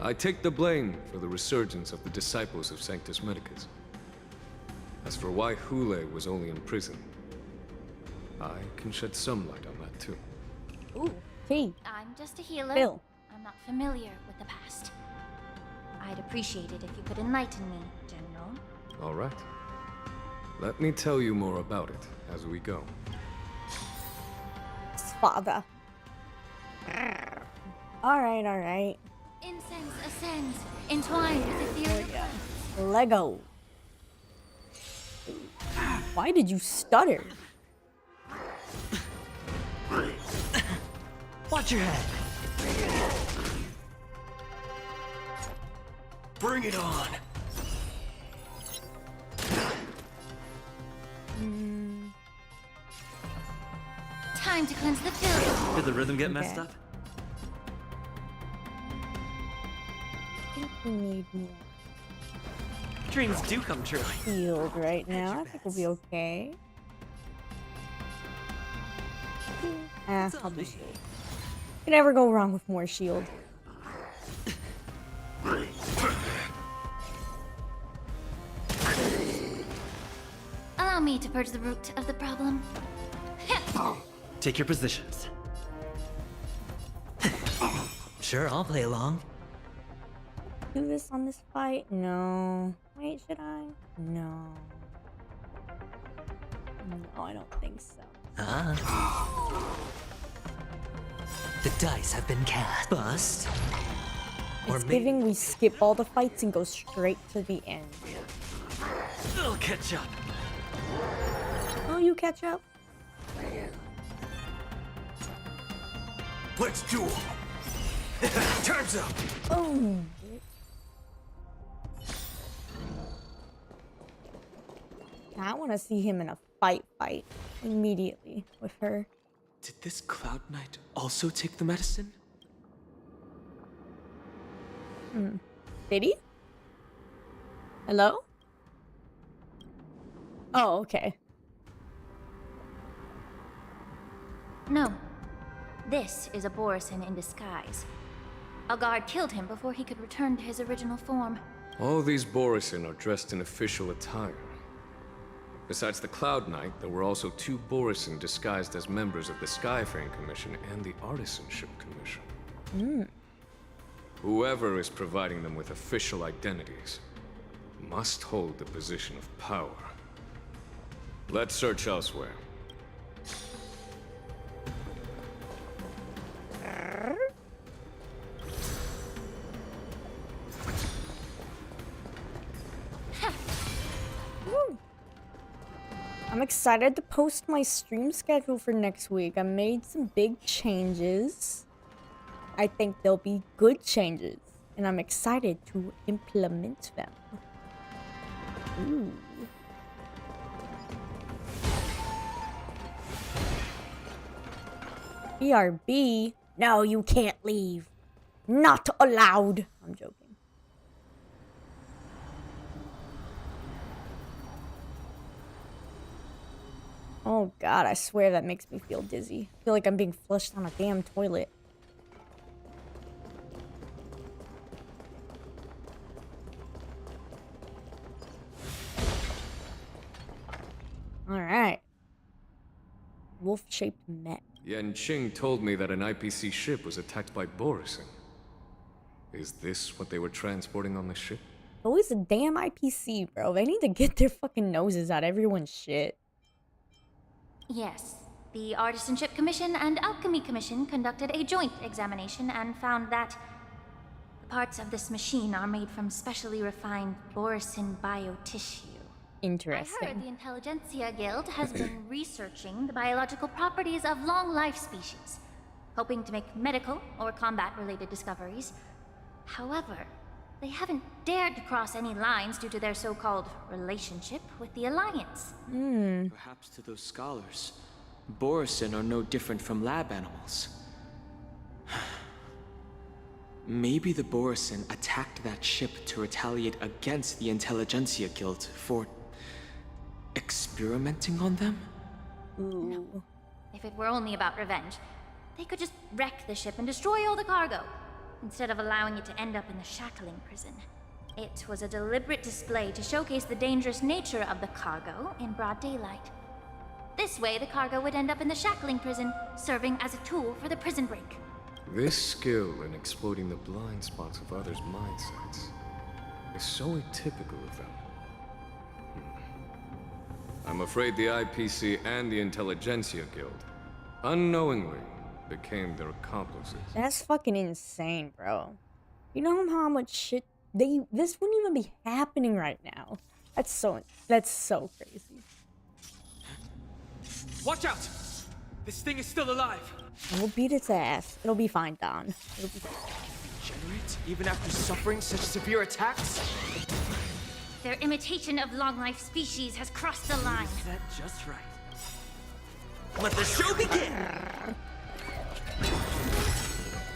I take the blame for the resurgence of the disciples of Sanctus Medicus. As for why Hule was only in prison, I can shed some light on that too. Ooh, tea. I'm just a healer. Bill. I'm not familiar with the past. I'd appreciate it if you could enlighten me, General. All right. Let me tell you more about it as we go. Father. Alright, alright. Incense ascends, entwined with ethereal. Lego. Why did you stutter? Watch your head. Bring it on. Time to cleanse the field. Did the rhythm get messed up? I think we need more Dreams do come true. shield right now. I think we'll be okay. I'll do shield. Can never go wrong with more shield. Allow me to purge the root of the problem. Take your positions. Sure, I'll play along. Do this on this fight? No. Wait, should I? No. No, I don't think so. The dice have been cast. Bust. Or It's giving we skip all the fights and go straight to the end. I'll catch up. Oh, you catch up? Let's duel. Time's up. Oh. I want to see him in a fight immediately with her. Did this Cloud Knight also take the medicine? Did he? Hello? Oh, okay. No. This is a Borisin in disguise. A guard killed him before he could return to his original form. All these Borisin are dressed in official attire. Besides the Cloud Knight, there were also 2 Borisin disguised as members of the Skyfaring Commission and the Artisanship Commission. Whoever is providing them with official identities must hold the position of power. Let's search elsewhere. I'm excited to post my stream schedule for next week. I made some big changes. I think they'll be good changes, and I'm excited to implement them. Ooh. BRB? No, you can't leave. Not allowed. I'm joking. Oh god, I swear that makes me feel dizzy. I feel like I'm being flushed on a damn toilet. Alright. Wolf-shaped mech. Yanqing told me that an IPC ship was attacked by Borisin. Is this what they were transporting on the ship? Always a damn IPC, bro. They need to get their fucking noses out of everyone's shit. Yes. The Artisanship Commission and Alchemy Commission conducted a joint examination and found that the parts of this machine are made from specially refined Borisin biotissue. Interesting. I heard the Intelligentsia Guild has been researching the biological properties of long-life species, hoping to make medical or combat-related discoveries. However, they haven't dared to cross any lines due to their so-called relationship with the Alliance. Perhaps to those scholars, Borisin are no different from lab animals. Maybe the Borisin attacked that ship to retaliate against the Intelligentsia Guild for experimenting on them? Ooh. If it were only about revenge, they could just wreck the ship and destroy all the cargo, instead of allowing it to end up in the shackling prison. It was a deliberate display to showcase the dangerous nature of the cargo in broad daylight. This way, the cargo would end up in the shackling prison, serving as a tool for the prison break. This skill in exploiting the blind spots of others' mindsets is so atypical of them. I'm afraid the IPC and the Intelligentsia Guild unknowingly became their accomplices. That's fucking insane, bro. You know how much shit this wouldn't even be happening right now. That's so crazy. Watch out! This thing is still alive. We'll beat its ass. It'll be fine, Don. It'll be fine. Regenerate, even after suffering such severe attacks? Their imitation of long-life species has crossed the line. Is that just right? Let the show begin!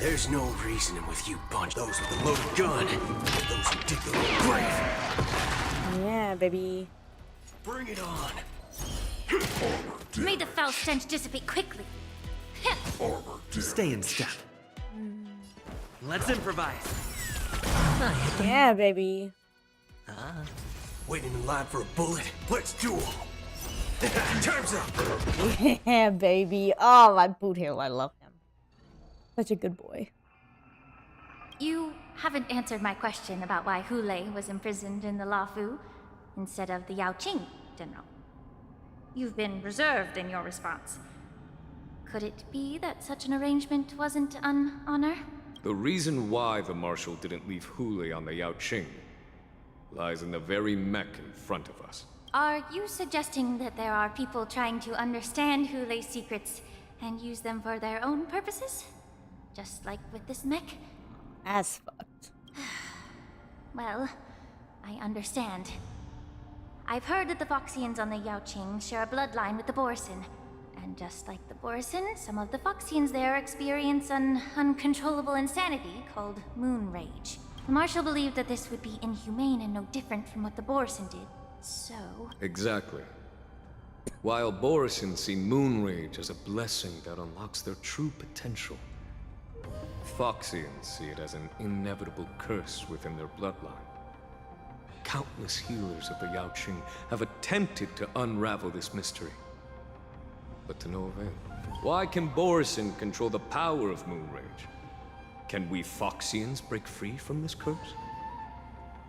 There's no reasoning with you bunch. Those with a loaded gun. Those who dig their own grave. Yeah, baby. Bring it on. May the foul stench dissipate quickly. Stay in step. Let's improvise. Yeah, baby. Waiting in line for a bullet. Let's duel. Time's up. Yeah, baby. Oh, my Boothill, I love him. Such a good boy. You haven't answered my question about why Hulei was imprisoned in the Luofu instead of the Yaoqing, General. You've been reserved in your response. Could it be that such an arrangement wasn't an honor? The reason why the Marshal didn't leave Hulei on the Yaoqing lies in the very mech in front of us. Are you suggesting that there are people trying to understand Hulei's secrets and use them for their own purposes? Just like with this mech? As fucked. Well, I understand. I've heard that the Foxians on the Yaoqing share a bloodline with the Borson. And just like the Borson, some of the Foxians there experience an uncontrollable insanity called moon rage. The Marshal believed that this would be inhumane and no different from what the Borson did. So... Exactly. While Borson see moon rage as a blessing that unlocks their true potential, Foxians see it as an inevitable curse within their bloodline. Countless healers of the Yaoqing have attempted to unravel this mystery, but to no avail. Why can Borson control the power of moon rage? Can we Foxians break free from this curse?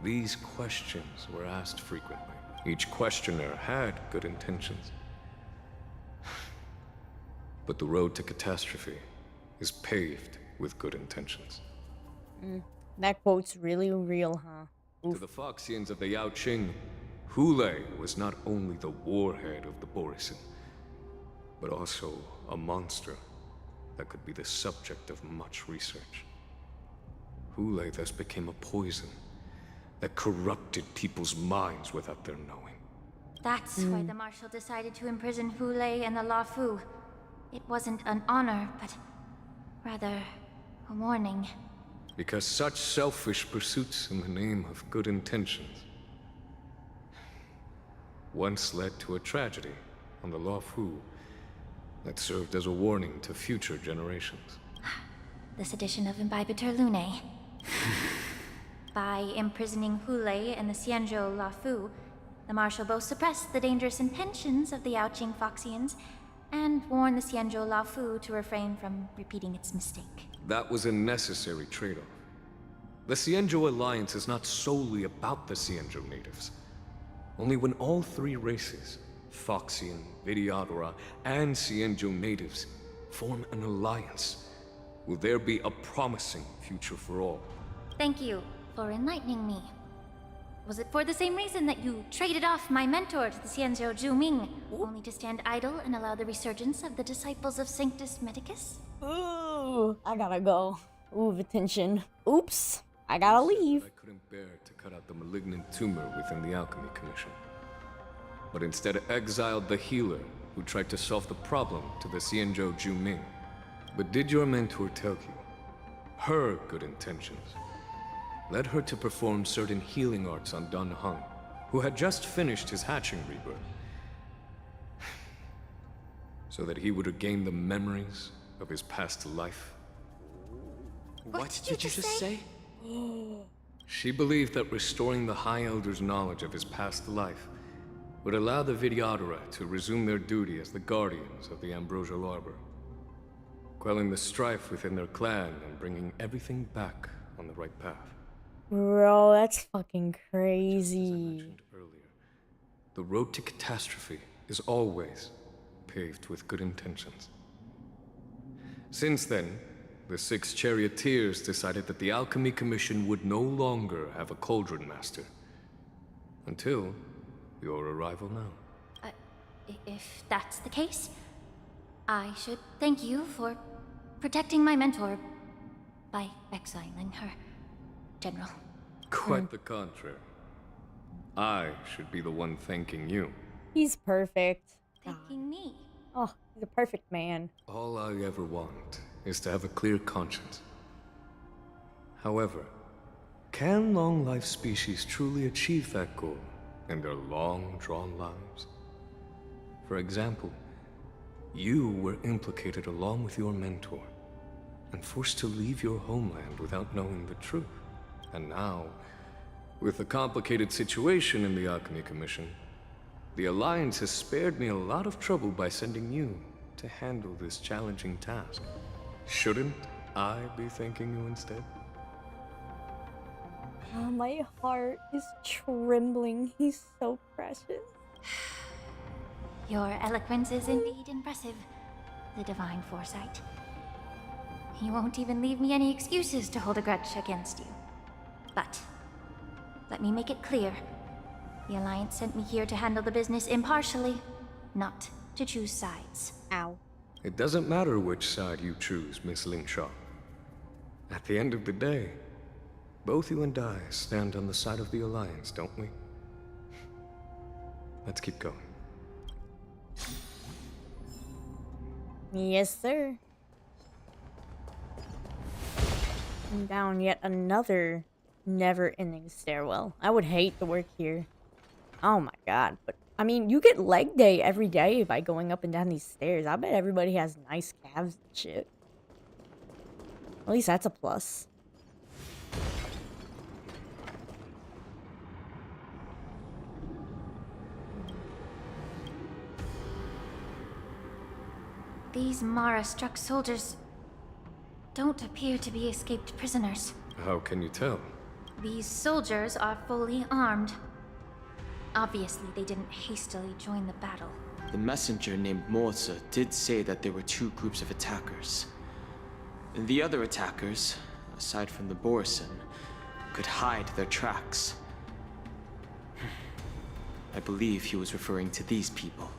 These questions were asked frequently. Each questioner had good intentions. But the road to catastrophe is paved with good intentions. That quote's really real, huh? To the Foxians of the Yaoqing, Hulei was not only the warhead of the Borson, but also a monster that could be the subject of much research. Hulei thus became a poison that corrupted people's minds without their knowing. that's why the Marshal decided to imprison Hulei and the Luofu. It wasn't an honor, but rather a warning. Because such selfish pursuits in the name of good intentions once led to a tragedy on the Luofu that served as a warning to future generations. This edition of Imbibitor Lunae. By imprisoning Hulei and the Xianzhou Luofu, the Marshal both suppressed the dangerous intentions of the Yaoqing Foxians and warned the Xianzhou Luofu to refrain from repeating its mistake. That was a necessary trade-off. The Xianzhou Alliance is not solely about the Xianzhou natives. Only when all three races, Foxian, Vidyadora, and Xianzhou natives, form an alliance, will there be a promising future for all. Thank you for enlightening me. Was it for the same reason that you traded off my mentor to the Xianzhou Zhuming, only to stand idle and allow the resurgence of the disciples of Sanctus Medicus? Ooh, I gotta go. Ooh, the tension. Oops, I gotta leave. I couldn't bear to cut out the malignant tumor within the Alchemy Commission, but instead exiled the healer who tried to solve the problem to the Xianzhou Zhuming. But did your mentor tell you her good intentions led her to perform certain healing arts on Dan Heng, who had just finished his hatching rebirth, so that he would regain the memories of his past life? What did you just say? She believed that restoring the High Elder's knowledge of his past life would allow the Videodora to resume their duty as the guardians of the Ambrosial Arbor, quelling the strife within their clan and bringing everything back on the right path. Bro, that's fucking As I crazy. mentioned earlier, the road to catastrophe is always paved with good intentions. Since then, the 6 charioteers decided that the Alchemy Commission would no longer have a cauldron master. Until your arrival now. If that's the case, I should thank you for protecting my mentor by exiling her, General. Quite the contrary. I should be the one thanking you. He's perfect. Thanking me. Oh, he's a perfect man. All I ever want is to have a clear conscience. However, can long-life species truly achieve that goal in their long-drawn lives? For example, you were implicated along with your mentor, and forced to leave your homeland without knowing the truth. And now, with the complicated situation in the Alchemy Commission, the Alliance has spared me a lot of trouble by sending you to handle this challenging task. Shouldn't I be thanking you instead? Oh, my heart is trembling. He's so precious. Your eloquence is indeed impressive, the Divine Foresight. You won't even leave me any excuses to hold a grudge against you. But, let me make it clear. The Alliance sent me here to handle the business impartially, not to choose sides. Ow. It doesn't matter which side you choose, Miss Lingshaw. At the end of the day, both you and I stand on the side of the Alliance, don't we? Let's keep going. Yes, sir. And down yet another never-ending stairwell. I would hate to work here. Oh my god. But, I mean, you get leg day every day by going up and down these stairs. I bet everybody has nice calves and shit. At least that's a plus. These Mara-struck soldiers don't appear to be escaped prisoners. How can you tell? These soldiers are fully armed. Obviously, they didn't hastily join the battle. The messenger named Moze did say that there were 2 groups of attackers. And the other attackers, aside from the Borson, could hide their tracks. I believe he was referring to these people.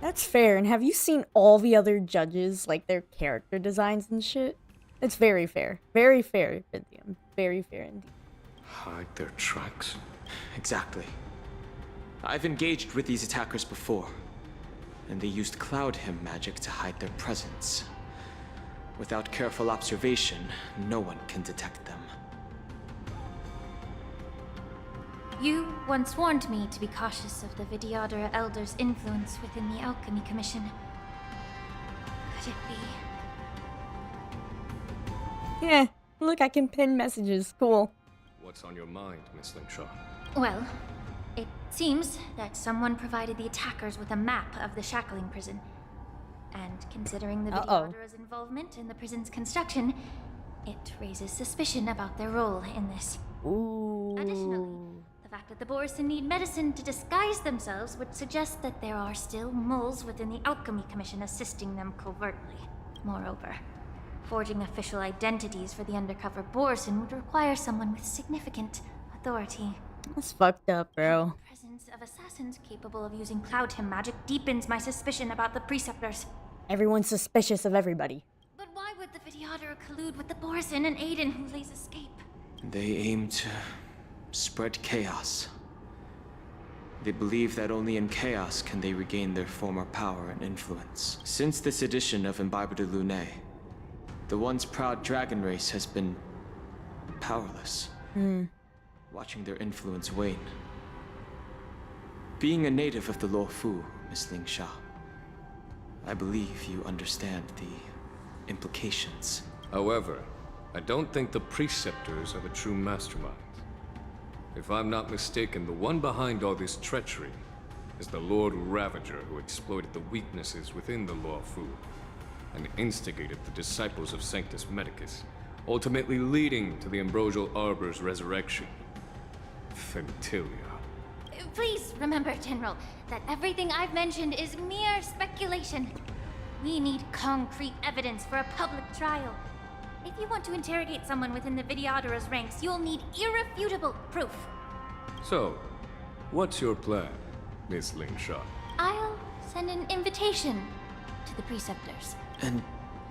That's fair. And have you seen all the other judges, like their character designs and shit? It's very fair. Very fair, Vidium. Very fair indeed. Hide their tracks? Exactly. I've engaged with these attackers before, and they used Cloud Hymn magic to hide their presence. Without careful observation, no one can detect them. You once warned me to be cautious of the Videodora Elder's influence within the Alchemy Commission. Could it be? Yeah, look, I can pin messages. Cool. What's on your mind, Miss Lingshaw? Well, it seems that someone provided the attackers with a map of the shackling prison. And considering the Videodora's involvement in the prison's construction, it raises suspicion about their role in this. Ooh. Additionally, the fact that the Borson need medicine to disguise themselves would suggest that there are still moles within the Alchemy Commission assisting them covertly. Moreover, forging official identities for the undercover Borson would require someone with significant authority. That's fucked up, bro. The presence of assassins capable of using Cloud Hymn magic deepens my suspicion about the Preceptors. Everyone's suspicious of everybody. But why would the Videodora collude with the Borson and Aiden who lays escape? They aim to spread chaos. They believe that only in chaos can they regain their former power and influence. Since this edition of Imbibitor Lunae, the once proud dragon race has been powerless. Watching their influence wane. Being a native of the Luofu, Miss Lingshaw, I believe you understand the implications. However, I don't think the Preceptors are the true masterminds. If I'm not mistaken, the one behind all this treachery is the Lord Ravager who exploited the weaknesses within the Luofu and instigated the disciples of Sanctus Medicus, ultimately leading to the Ambrosial Arbor's resurrection. Fentilia. Please remember, General, that everything I've mentioned is mere speculation. We need concrete evidence for a public trial. If you want to interrogate someone within the Videodora's ranks, you'll need irrefutable proof. So, what's your plan, Miss Lingsha? I'll send an invitation to the Preceptors. An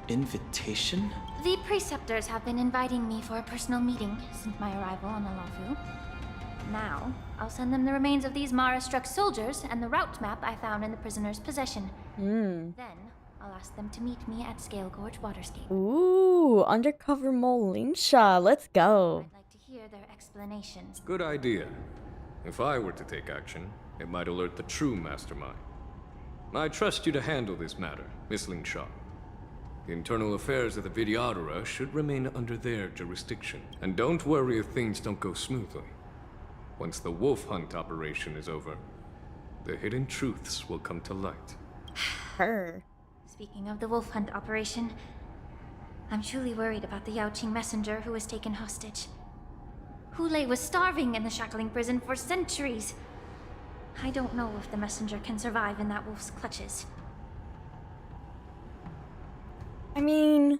invitation? The Preceptors have been inviting me for a personal meeting since my arrival on Luofu. Now, I'll send them the remains of these Mara-struck soldiers and the route map I found in the prisoner's possession. Then, I'll ask them to meet me at Scale Gorge Waterscape. Ooh, undercover mole Lingsha. Let's go. I'd like to hear their explanations. Good idea. If I were to take action, it might alert the true mastermind. I trust you to handle this matter, Miss Lingsha. The internal affairs of the Videodora should remain under their jurisdiction. And don't worry if things don't go smoothly. Once the wolf hunt operation is over, the hidden truths will come to light. Her. Speaking of the wolf hunt operation, I'm truly worried about the Yaoqing messenger who was taken hostage. Hulei was starving in the shackling prison for centuries. I don't know if the messenger can survive in that wolf's clutches. I mean,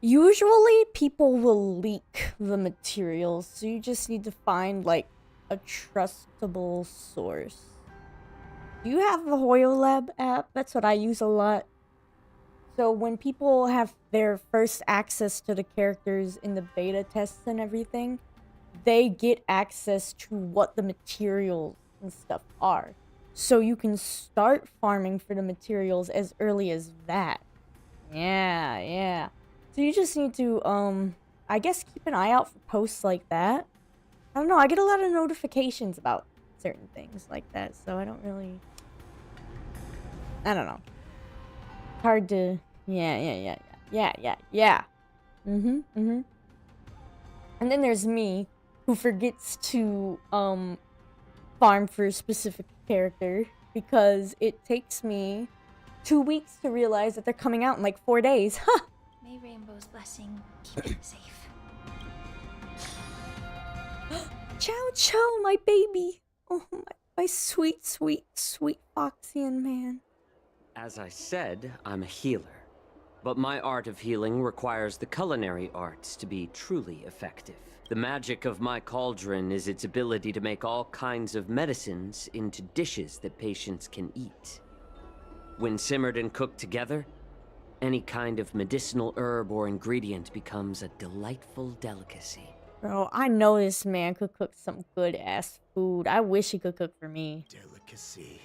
usually people will leak the materials, so you just need to find, like, a trustable source. Do you have the HoYoLab app? That's what I use a lot. So when people have their first access to the characters in the beta tests and everything, they get access to what the materials and stuff are. So you can start farming for the materials as early as that. Yeah. So you just need to, I guess keep an eye out for posts like that. I don't know, I get a lot of notifications about certain things like that, so I don't really... I don't know. Hard to... Yeah. And then there's me, who forgets to, farm for a specific character, because it takes me 2 weeks to realize that they're coming out in like 4 days. Ha! May Rainbow's blessing keep it safe. Chow, my baby. Oh, my sweet Foxian man. As I said, I'm a healer. But my art of healing requires the culinary arts to be truly effective. The magic of my cauldron is its ability to make all kinds of medicines into dishes that patients can eat. When simmered and cooked together, any kind of medicinal herb or ingredient becomes a delightful delicacy. Bro, I know this man could cook some good-ass food. I wish he could cook for me. Delicacy.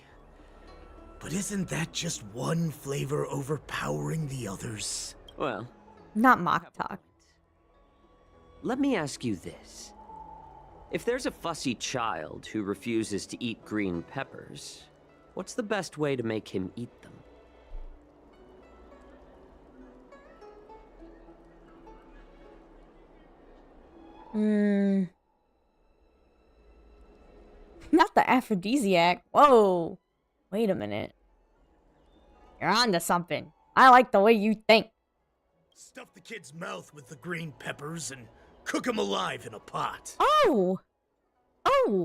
But isn't that just one flavor overpowering the others? Well... Not mock talk. Let me ask you this. If there's a fussy child who refuses to eat green peppers, what's the best way to make him eat them? Not the aphrodisiac. Whoa. Wait a minute. You're onto something. I like the way you think. Stuff the kid's mouth with the green peppers and cook him alive in a pot. Oh,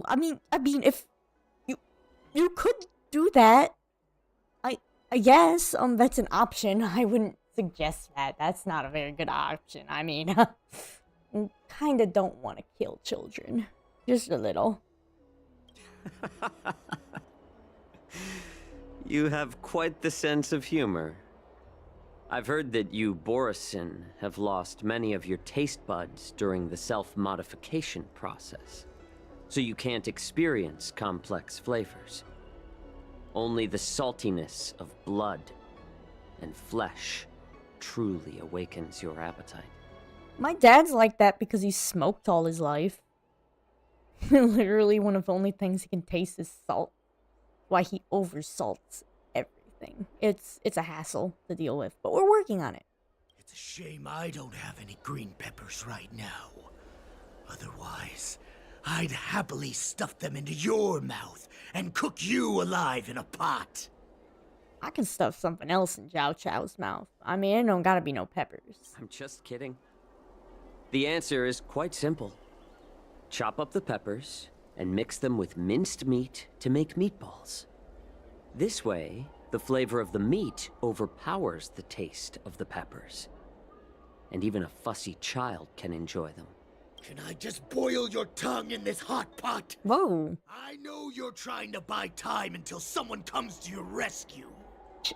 I mean, if you could do that, I guess that's an option. I wouldn't suggest that. That's not a very good option. I mean, kind of don't want to kill children, just a little. You have quite the sense of humor. I've heard that you, Borisin, have lost many of your taste buds during the self-modification process, so you can't experience complex flavors. Only the saltiness of blood and flesh truly awakens your appetite. My dad's like that because he smoked all his life. Literally one of the only things he can taste is salt. Why he oversalts everything. It's a hassle to deal with, but we're working on it. It's a shame I don't have any green peppers right now. Otherwise, I'd happily stuff them into your mouth and cook you alive in a pot. I can stuff something else in Jiaoqiu's mouth. I mean, it don't gotta be no peppers. I'm just kidding. The answer is quite simple. Chop up the peppers and mix them with minced meat to make meatballs. This way, the flavor of the meat overpowers the taste of the peppers. And even a fussy child can enjoy them. Can I just boil your tongue in this hot pot? Whoa. I know you're trying to buy time until someone comes to your rescue.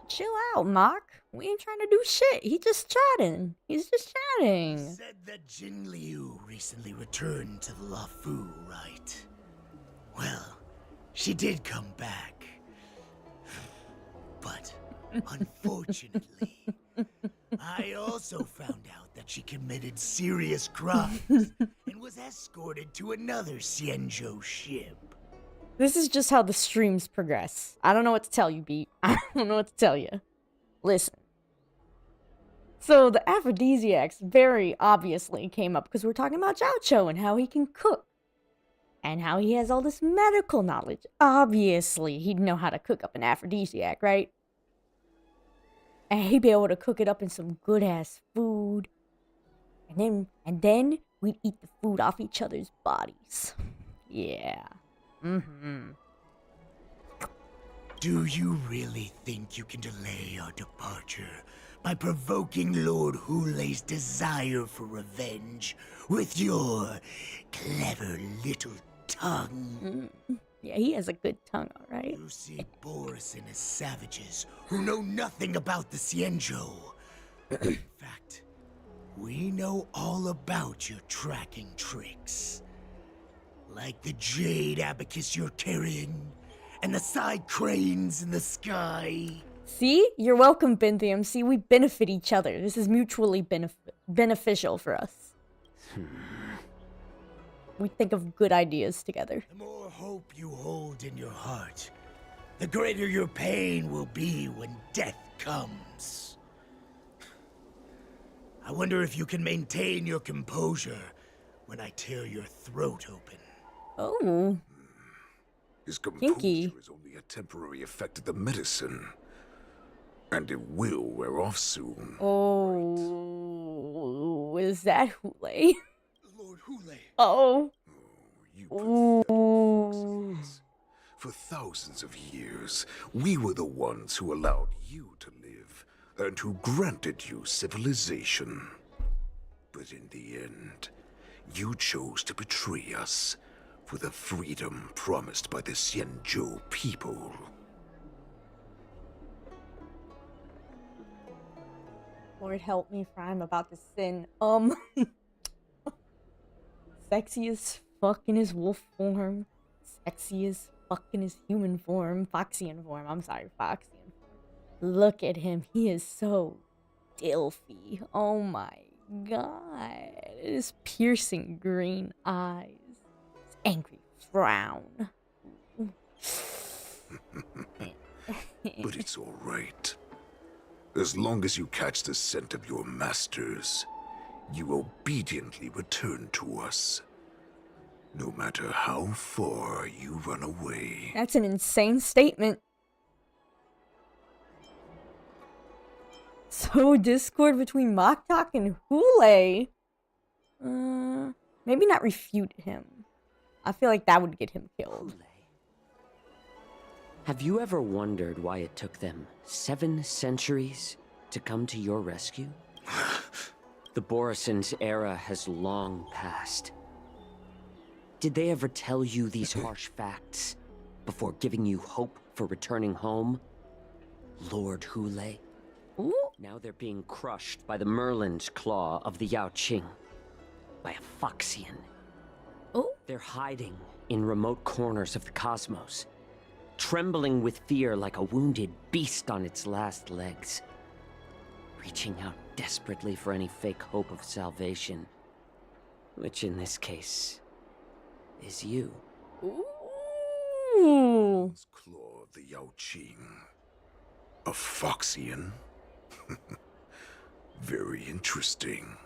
Chill out, Mock. We ain't trying to do shit. He's just chatting. He's just chatting. Said that Jin Liu recently returned to the Luofu, right? Well, she did come back. But, unfortunately, I also found out that she committed serious crimes and was escorted to another Xianzhou ship. This is just how the streams progress. I don't know what to tell you, Beat. I don't know what to tell you. Listen. So the aphrodisiacs very obviously came up because we're talking about Jiaoqiu and how he can cook. And how he has all this medical knowledge. Obviously, he'd know how to cook up an aphrodisiac, right? And he'd be able to cook it up in some good-ass food. And then we'd eat the food off each other's bodies. Yeah. Mm-hmm. Do you really think you can delay our departure by provoking Lord Hulei's desire for revenge with your clever little tongue? Yeah, he has a good tongue, alright? You see Borison as savages who know nothing about the Xianzhou. In fact, we know all about your tracking tricks. Like the jade abacus you're carrying, and the side cranes in the sky. See? You're welcome, Binthium. See, we benefit each other. This is mutually beneficial for us. We think of good ideas together. The more hope you hold in your heart, the greater your pain will be when death comes. I wonder if you can maintain your composure when I tear your throat open. Oh. His composure Kinky. is only a temporary effect of the medicine. And it will wear off soon. Oh, is that Hulei? Lord Hulei. Oh. You foxes. For thousands of years, we were the ones who allowed you to live, and who granted you civilization. But in the end, you chose to betray us for the freedom promised by the Xianzhou people. Lord help me, for I'm about to sin. Sexy as fuck in his wolf form. Sexy as fuck in his human form. Foxian form. I'm sorry, Foxian form. Look at him. He is so dilfy. Oh my god. His piercing green eyes. His angry frown. But it's all right. As long as you catch the scent of your masters, you obediently return to us. No matter how far you run away. That's an insane statement. So, discord between Moktok and Hulei. Maybe not refute him. I feel like that would get him killed. Have you ever wondered why it took them 7 centuries to come to your rescue? The Borison's era has long passed. Did they ever tell you these harsh facts before giving you hope for returning home? Lord Hulei? Ooh. Now they're being crushed by the Merlin's claw of the Yaoqing. By a Foxian. Ooh. They're hiding in remote corners of the cosmos, trembling with fear like a wounded beast on its last legs, reaching out desperately for any fake hope of salvation, which in this case is you. Ooh. Claw of the Yaoqing. A Foxian? Very interesting.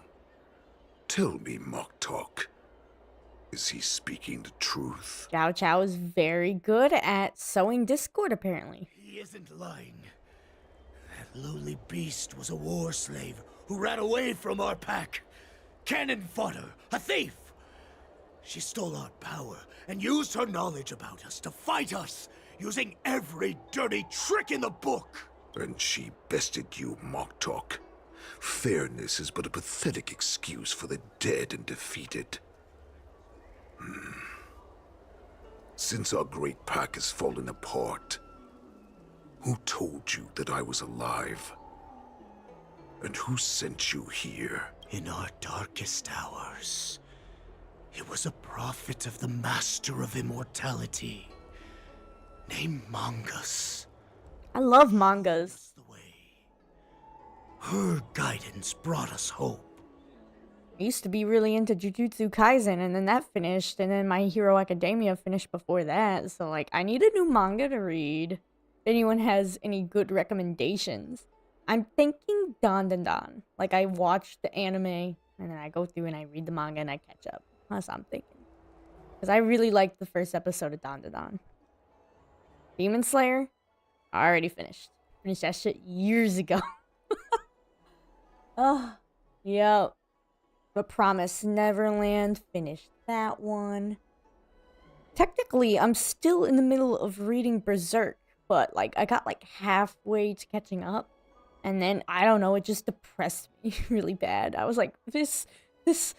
Tell me, Moktok, Is he speaking the truth? Jiaoqiu is very good at sowing discord, apparently. He isn't lying. That lowly beast was a war slave who ran away from our pack. Cannon fodder, a thief. She stole our power and used her knowledge about us to fight us, using every dirty trick in the book. And she bested you, Mock Talk. Fairness is but a pathetic excuse for the dead and defeated. Since our great pack has fallen apart, who told you that I was alive? And who sent you here? In our darkest hours, it was a prophet of the Master of Immortality, named Mangas. I love mangas. Her guidance brought us hope. I used to be really into Jujutsu Kaisen, and then that finished, and then My Hero Academia finished before that, so, like, I need a new manga to read. If anyone has any good recommendations. I'm thinking Dan Dan Dan. Like, I watch the anime, and then I go through and I read the manga and I catch up. That's what I'm thinking. Because I really liked the first episode of Dan Dan Dan. Demon Slayer? I already finished. Finished that shit years ago. Oh, yep. But Promise Neverland, finished that one. Technically, I'm still in the middle of reading Berserk, but like I got like halfway to catching up, and then I don't know, it just depressed me really bad. I was like, this is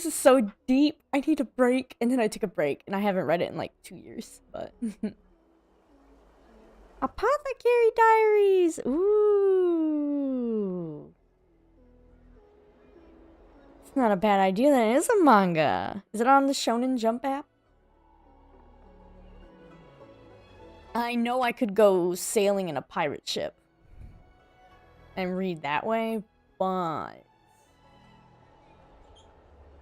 so deep. I need a break, and then I took a break, and I haven't read it in like 2 years. But Apothecary Diaries, ooh. Not a bad idea, then it is a manga. Is it on the Shonen Jump app? I know I could go sailing in a pirate ship and read that way, but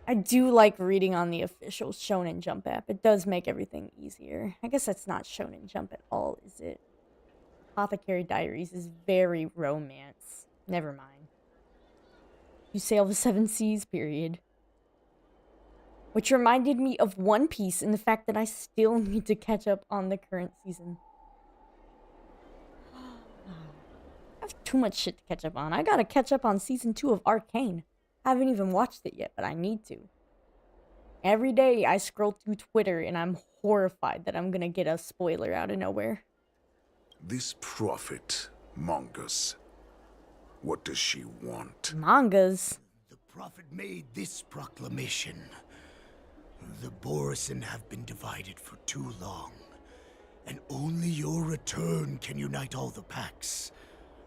I do like reading on the official Shonen Jump app. It does make everything easier. I guess that's not Shonen Jump at all, is it? Apothecary Diaries is very romance. Never mind. You sail the 7 seas, period. Which reminded me of One Piece and the fact that I still need to catch up on the current season. I have too much shit to catch up on. I gotta catch up on season 2 of Arcane. I haven't even watched it yet, but I need to. Every day I scroll through Twitter and I'm horrified that I'm gonna get a spoiler out of nowhere. This prophet, Mangas. What does she want? Mangas. The prophet made this proclamation. The Borisin have been divided for too long, and only your return can unite all the packs,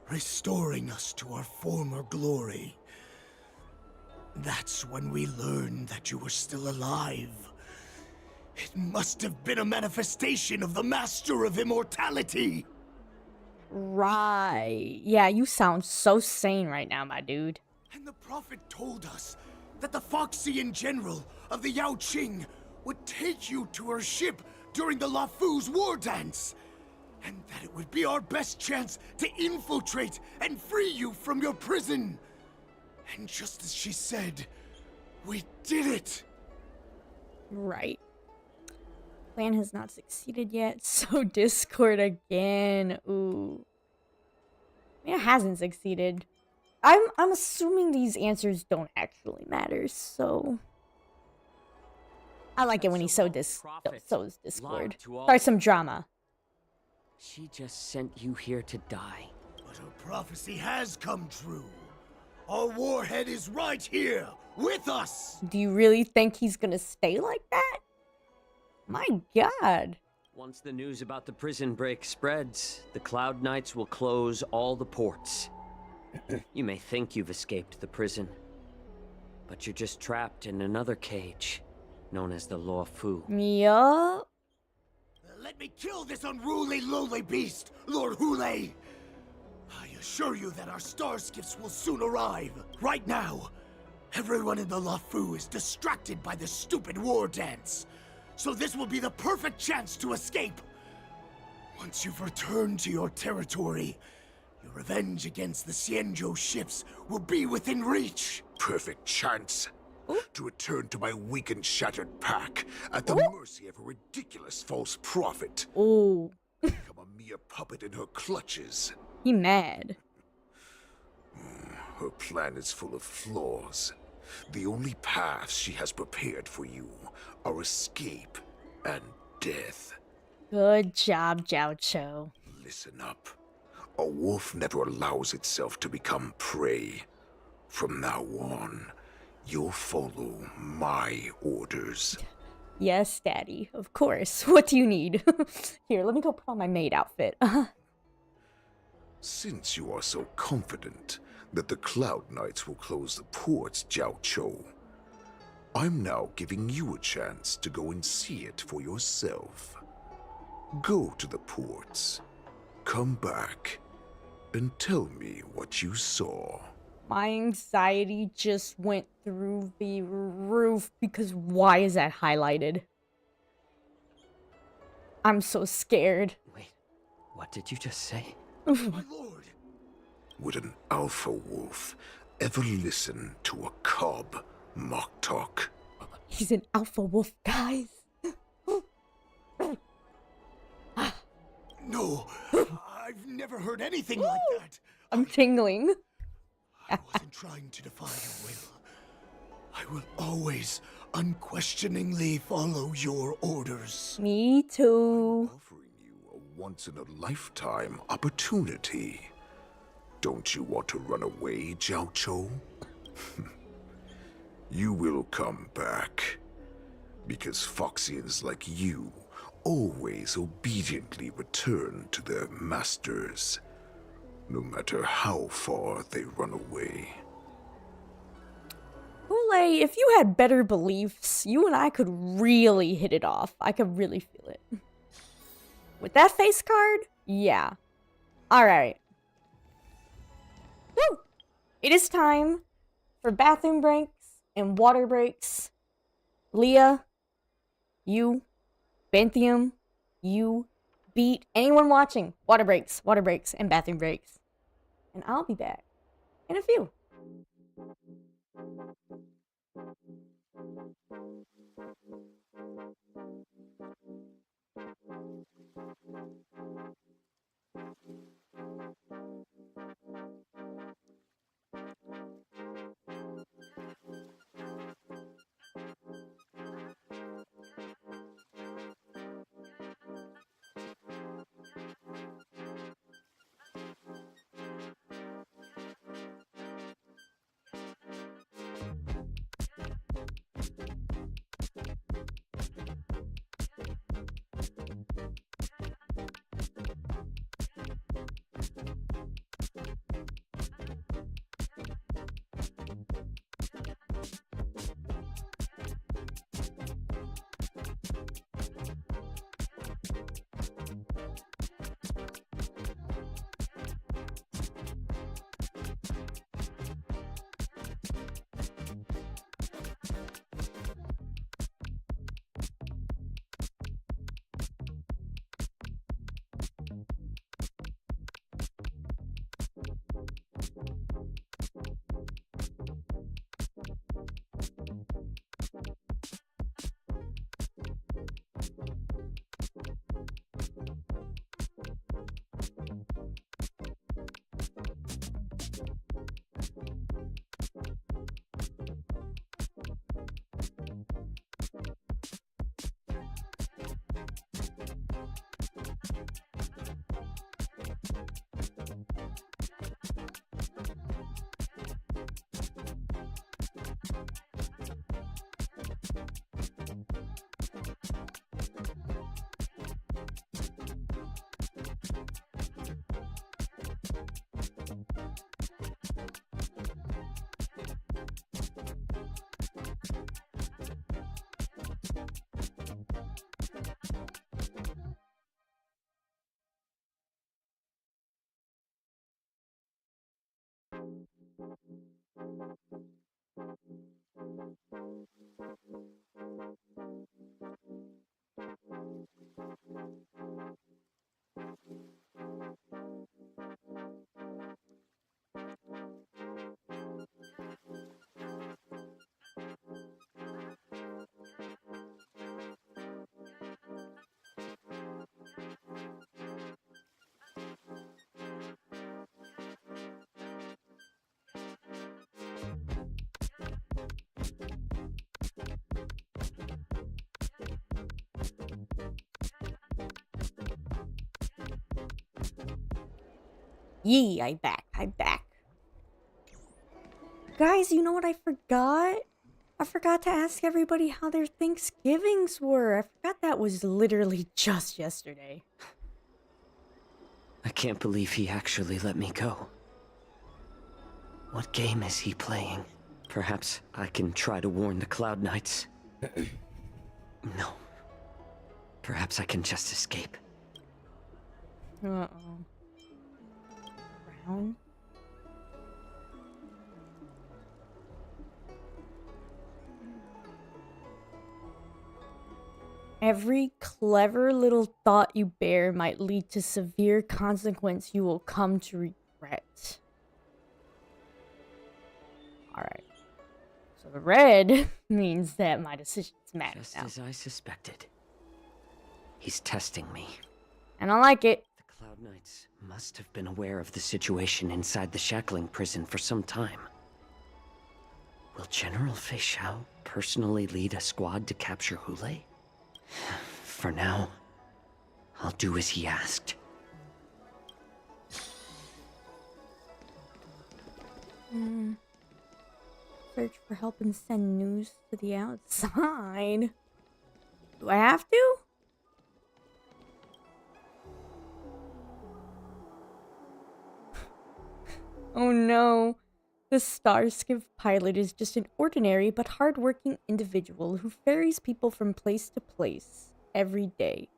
restoring us to our former glory. That's when we learned that you were still alive. It must have been a manifestation of the Master of Immortality. Right. Yeah, you sound so sane right now, my dude. And the prophet told us that the Foxian general of the Yao Qing would take you to her ship during the Luofu's war dance. And that it would be our best chance to infiltrate and free you from your prison. And just as she said, we did it. Right. Plan has not succeeded yet, so Discord again. Ooh. It hasn't succeeded. I'm assuming these answers don't actually matter, so I like it when he sows Discord. Start some drama. She just sent you here to die. But her prophecy has come true. Our warhead is right here, with us! Do you really think he's gonna stay like that? My god. Once the news about the prison break spreads, the Cloud Knights will close all the ports. You may think you've escaped the prison, but you're just trapped in another cage, known as the Luofu. Yup. Let me kill this unruly, lowly beast, Lord Hule! I assure you that our star skiffs will soon arrive. Right now, everyone in the Luofu is distracted by this stupid war dance. So this will be the perfect chance to escape. Once you've returned to your territory, your revenge against the Xianzhou ships will be within reach. Perfect chance? to return to my weak and shattered pack at the mercy of a ridiculous false prophet. Oh. Become a mere puppet in her clutches. He mad. Her plan is full of flaws. The only paths she has prepared for you are escape and death. Good job, Jiaoqiu. Listen up. A wolf never allows itself to become prey. From now on, you'll follow my orders. Yes, Daddy. Of course. What do you need? Here, let me go put on my maid outfit. Since you are so confident that the Cloud Knights will close the ports, Jiaoqiu, I'm now giving you a chance to go and see it for yourself. Go to the ports, come back, and tell me what you saw. My anxiety just went through the roof because why is that highlighted? I'm so scared. Wait, what did you just say? My lord! Would an alpha wolf ever listen to a cub mock talk? He's an alpha wolf, guys. No, I've never heard anything like that. I'm tingling. I wasn't trying to defy your will. I will always unquestioningly follow your orders. Me too. Offering you a once-in-a-lifetime opportunity. Don't you want to run away, Jiaoqiu? You will come back. Because Foxians like you always obediently return to their masters, no matter how far they run away. Boothill, if you had better beliefs, you and I could really hit it off. I could really feel it. With that face card? Yeah. Alright. Woo! It is time for bathroom breaks and water breaks. Leah, you, Banthium, you, Beat, anyone watching, water breaks, and bathroom breaks. And I'll be back in a few. Yee, I back. Guys, you know what I forgot? I forgot to ask everybody how their Thanksgivings were. I forgot that was literally just yesterday. I can't believe he actually let me go. What game is he playing? Perhaps I can try to warn the Cloud Knights. No. Perhaps I can just escape. Uh-oh. Brown? Every clever little thought you bear might lead to severe consequence you will come to regret. Alright. So the red means that my decisions matter Just now. as I suspected. He's testing me. And I like it. The Cloud Knights must have been aware of the situation inside the shackling prison for some time. Will General Feixiao personally lead a squad to capture Hule? For now, I'll do as he asked. Search for help and send news to the outside. Do I have to? Oh no. The Starskiff pilot is just an ordinary but hardworking individual who ferries people from place to place every day.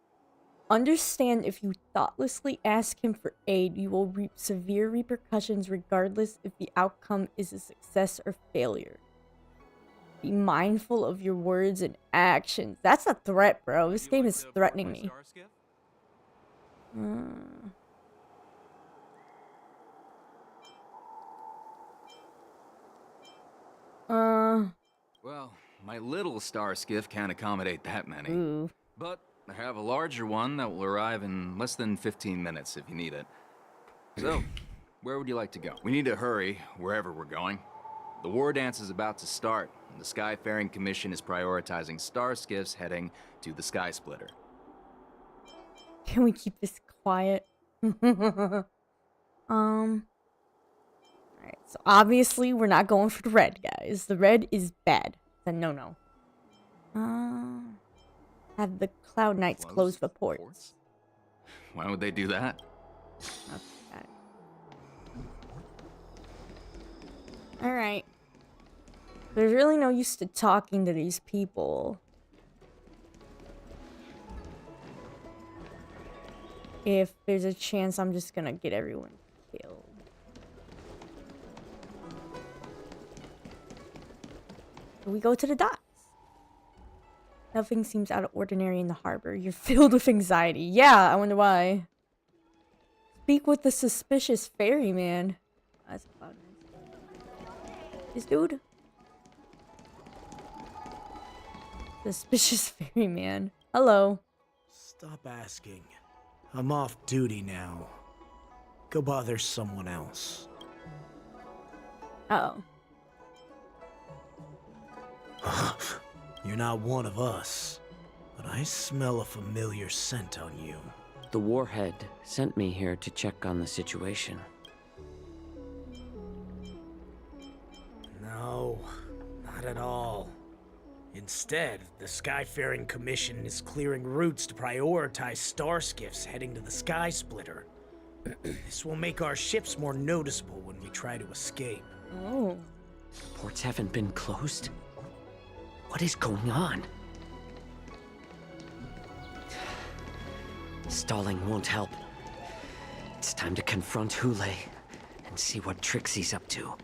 Understand, if you thoughtlessly ask him for aid, you will reap severe repercussions regardless if the outcome is a success or failure. Be mindful of your words and actions. That's a threat, bro. This game is threatening me. Well, my little star skiff can't accommodate that many. Ooh. But I have a larger one that will arrive in less than 15 minutes if you need it. So, where would you like to go? We need to hurry wherever we're going. The war dance is about to start, and the Skyfaring Commission is prioritizing star skiffs heading to the Sky Splitter. Can we keep this quiet? Alright, so obviously we're not going for the red, guys. The red is bad. It's a no-no. Have the Cloud Knights close the ports. Why would they do that? Okay. Alright. There's really no use to talking to these people. If there's a chance, I'm just gonna get everyone killed. We go to the docks. Nothing seems out of ordinary in the harbor. You're filled with anxiety. Yeah, I wonder why. Speak with the suspicious ferryman. That's about it. This dude? Suspicious ferryman. Hello. Stop asking. I'm off duty now. Go bother someone else. Uh-oh. You're not one of us, but I smell a familiar scent on you. The warhead sent me here to check on the situation. No, not at all. Instead, the Skyfaring Commission is clearing routes to prioritize star skiffs heading to the Sky Splitter. This will make our ships more noticeable when we try to escape. Oh. Ports haven't been closed? What is going on? Stalling won't help. It's time to confront Hule and see what tricks he's up to.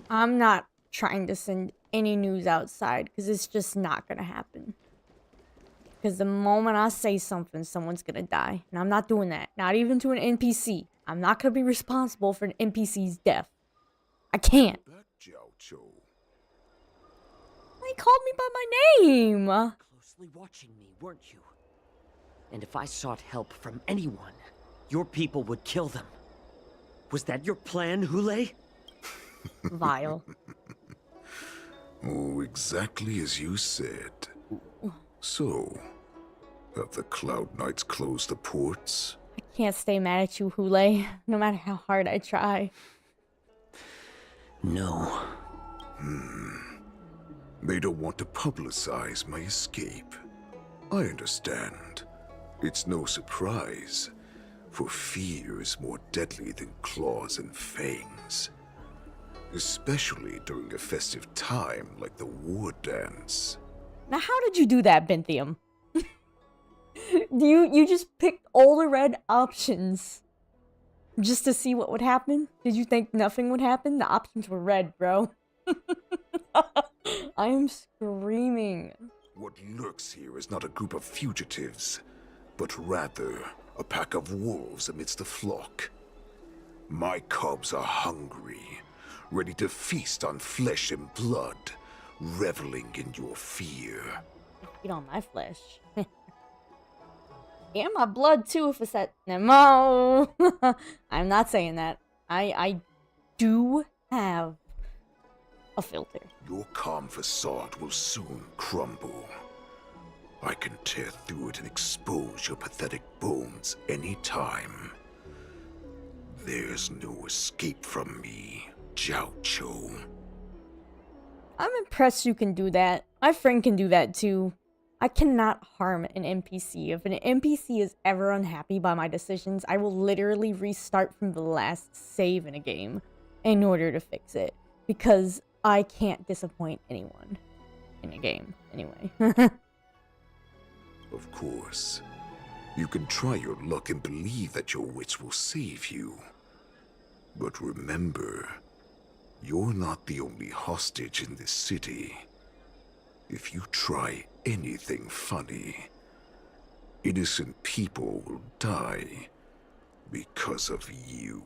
I'm not trying to send any news outside because it's just not gonna happen. Because the moment I say something, someone's gonna die. And I'm not doing that. Not even to an NPC. I'm not gonna be responsible for an NPC's death. I can't. Jiaoqiu. He called me by my name. Closely watching me, weren't you? And if I sought help from anyone, your people would kill them. Was that your plan, Hule? Vile. Oh, exactly as you said. So, have the Cloud Knights closed the ports? I can't stay mad at you, Hule, no matter how hard I try. No. They don't want to publicize my escape. I understand. It's no surprise, for fear is more deadly than claws and fangs. Especially during a festive time like the war dance. Now, how did you do that, Benthium? You just picked all the red options just to see what would happen? Did you think nothing would happen? The options were red, bro. I am screaming. What lurks here is not a group of fugitives, but rather a pack of wolves amidst a flock. My cubs are hungry, ready to feast on flesh and blood, reveling in your fear. Feed on my flesh. And my blood too, if it's that. No, I'm not saying that. I do have a filter. Your calm facade will soon crumble. I can tear through it and expose your pathetic bones anytime. There's no escape from me, Jiaoqiu. I'm impressed you can do that. My friend can do that too. I cannot harm an NPC. If an NPC is ever unhappy by my decisions, I will literally restart from the last save in a game in order to fix it. Because I can't disappoint anyone in a game, anyway. Of course. You can try your luck and believe that your wits will save you. But remember, you're not the only hostage in this city. If you try anything funny, innocent people will die because of you.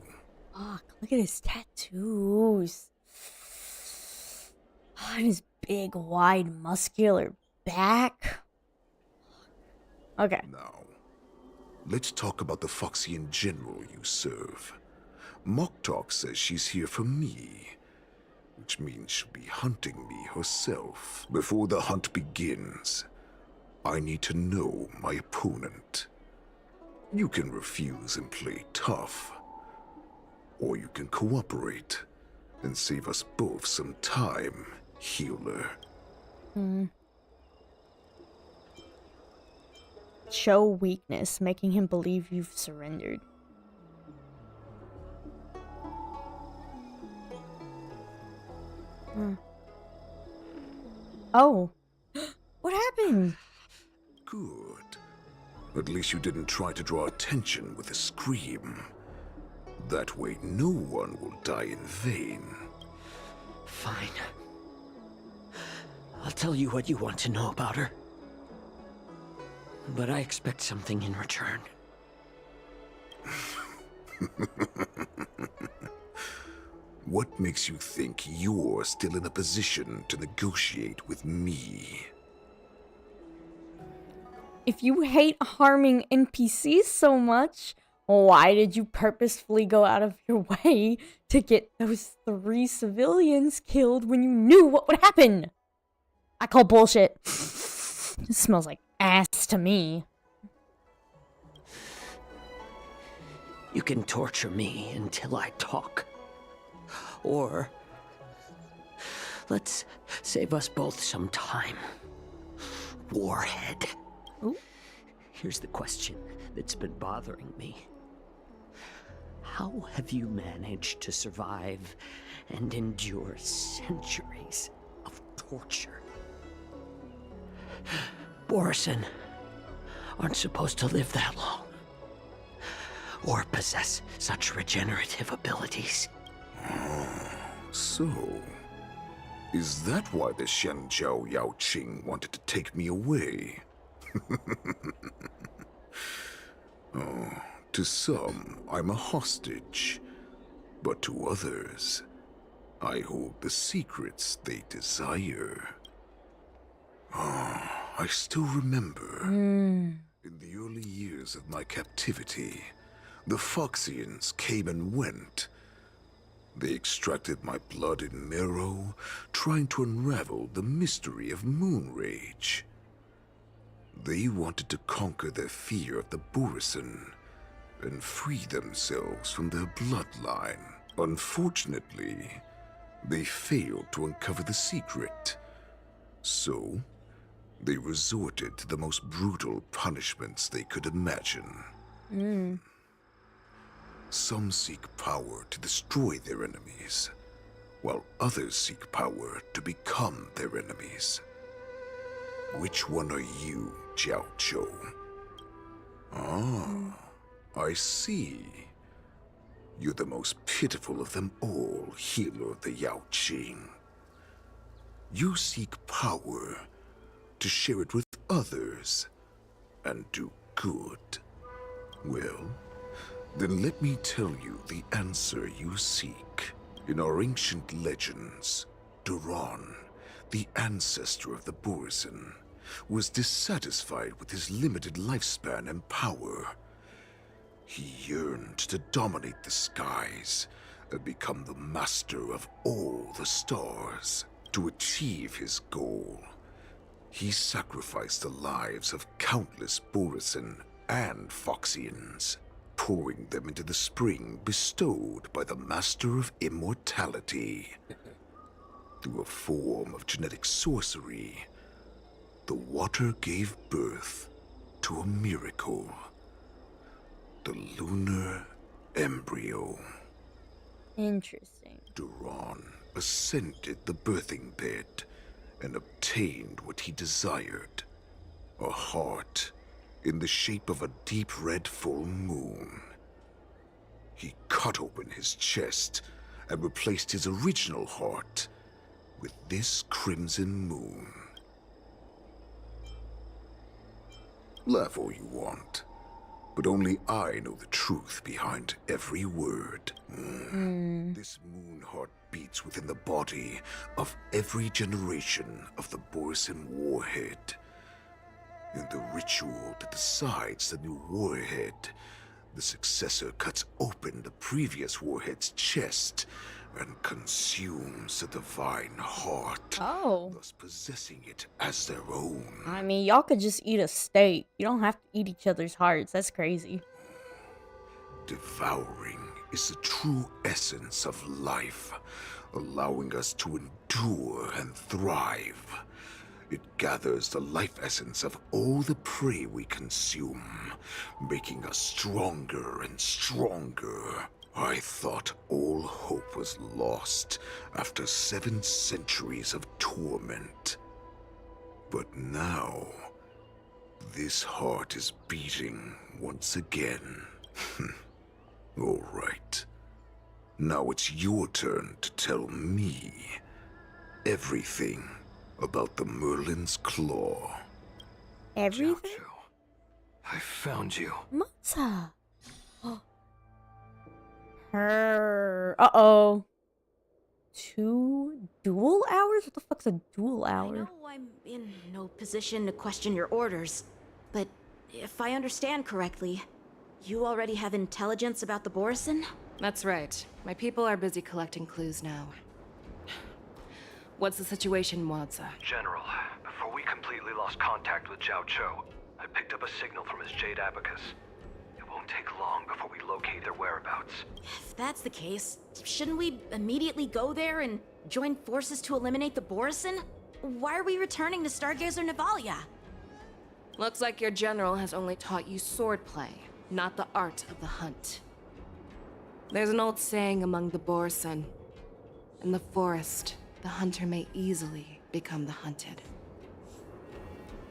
Fuck, look at his tattoos. And his big, wide, muscular back. Okay. Now, let's talk about the Foxian general you serve. Moktok says she's here for me, which means she'll be hunting me herself. Before the hunt begins, I need to know my opponent. You can refuse and play tough, or you can cooperate and save us both some time, healer. Show weakness, making him believe you've surrendered. Oh. What happened? Good. At least you didn't try to draw attention with a scream. That way no one will die in vain. Fine. I'll tell you what you want to know about her. But I expect something in return. What makes you think you're still in a position to negotiate with me? If you hate harming NPCs so much, why did you purposefully go out of your way to get those 3 civilians killed when you knew what would happen? I call bullshit. It smells like ass to me. You can torture me until I talk. Or let's save us both some time. Warhead. Ooh. Here's the question that's been bothering me. How have you managed to survive and endure centuries of torture? Borison aren't supposed to live that long, or possess such regenerative abilities. So, is that why the Shenjiao Yaoqing wanted to take me away? Oh, to some, I'm a hostage, but to others, I hold the secrets they desire. I still remember, in the early years of my captivity, the Foxians came and went. They extracted my blood and marrow, trying to unravel the mystery of moon rage. They wanted to conquer their fear of the Borison, and free themselves from their bloodline. Unfortunately, they failed to uncover the secret. So, they resorted to the most brutal punishments they could imagine. Some seek power to destroy their enemies, while others seek power to become their enemies. Which one are you, Jiaoqiu? Ah, I see. You're the most pitiful of them all, healer of the Yaoqing. You seek power to share it with others and do good. Well, then let me tell you the answer you seek. In our ancient legends, Duran, the ancestor of the Borson, was dissatisfied with his limited lifespan and power. He yearned to dominate the skies and become the master of all the stars. To achieve his goal, he sacrificed the lives of countless Borson and Foxians, pouring them into the spring bestowed by the Master of Immortality. Through a form of genetic sorcery, the water gave birth to a miracle. The lunar embryo. Interesting. Duran ascended the birthing bed and obtained what he desired. A heart in the shape of a deep red full moon. He cut open his chest and replaced his original heart with this crimson moon. Laugh all you want, but only I know the truth behind every word. This moon heart beats within the body of every generation of the Borson warhead. In the ritual that decides the new warhead, the successor cuts open the previous warhead's chest and consumes the divine heart, thus possessing it as their own. I mean, y'all could just eat a steak. You don't have to eat each other's hearts. That's crazy. Devouring is the true essence of life, allowing us to endure and thrive. It gathers the life essence of all the prey we consume, making us stronger and stronger. I thought all hope was lost after 7 centuries of torment. But now, this heart is beating once again. All right. Now it's your turn to tell me everything about the Merlin's Claw. Everything? I found you. Moze. Uh-oh. 2 dual hours? What the fuck's a dual hour? I know I'm in no position to question your orders, but if I understand correctly, you already have intelligence about the Borson? That's right. My people are busy collecting clues now. What's the situation, Moze? General, before we completely lost contact with Jiaoqiu, I picked up a signal from his Jade Abacus. It won't take long before we locate their whereabouts. If that's the case, shouldn't we immediately go there and join forces to eliminate the Borson? Why are we returning to Stargazer Navalia? Looks like your general has only taught you swordplay, not the art of the hunt. There's an old saying among the Borson. In the forest, the hunter may easily become the hunted.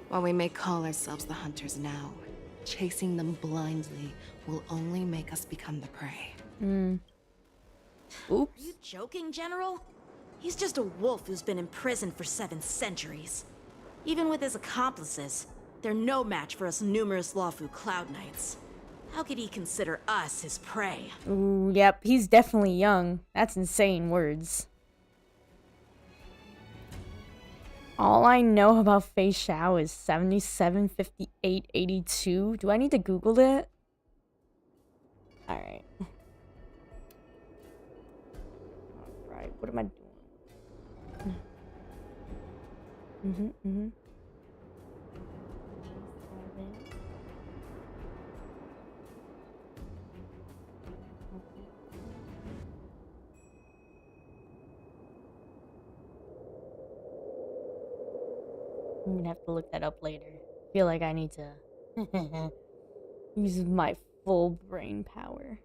While we may call ourselves the hunters now, chasing them blindly will only make us become the prey. Oops. Are you joking, General? He's just a wolf who's been imprisoned for 7 centuries. Even with his accomplices, they're no match for us numerous Luofu Cloud Knights. How could he consider us his prey? Ooh, yep, he's definitely young. That's insane words. All I know about Feixiao is 77, 58, 82. Do I need to Google it? Alright. Alright, what am I doing? I'm gonna have to look that up later. I feel like I need to use my full brain power.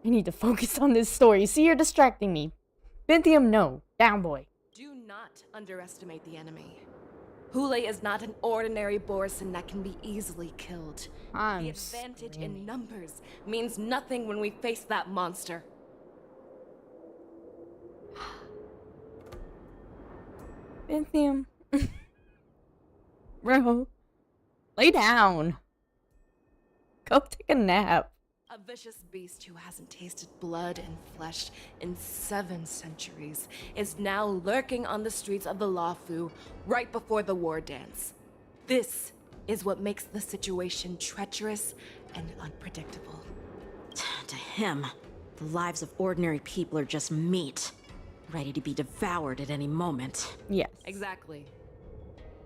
I need to focus on this story. See, you're distracting me. Binthium, no. Down, boy. Do not underestimate the enemy. Hule is not an ordinary Borson that can be easily killed. The advantage in numbers means nothing when we face that monster. Binthium. Bro. Lay down. Go take a nap. A vicious beast who hasn't tasted blood and flesh in 7 centuries is now lurking on the streets of the Luofu right before the war dance. This is what makes the situation treacherous and unpredictable. To him, the lives of ordinary people are just meat, ready to be devoured at any moment. Yes. Exactly.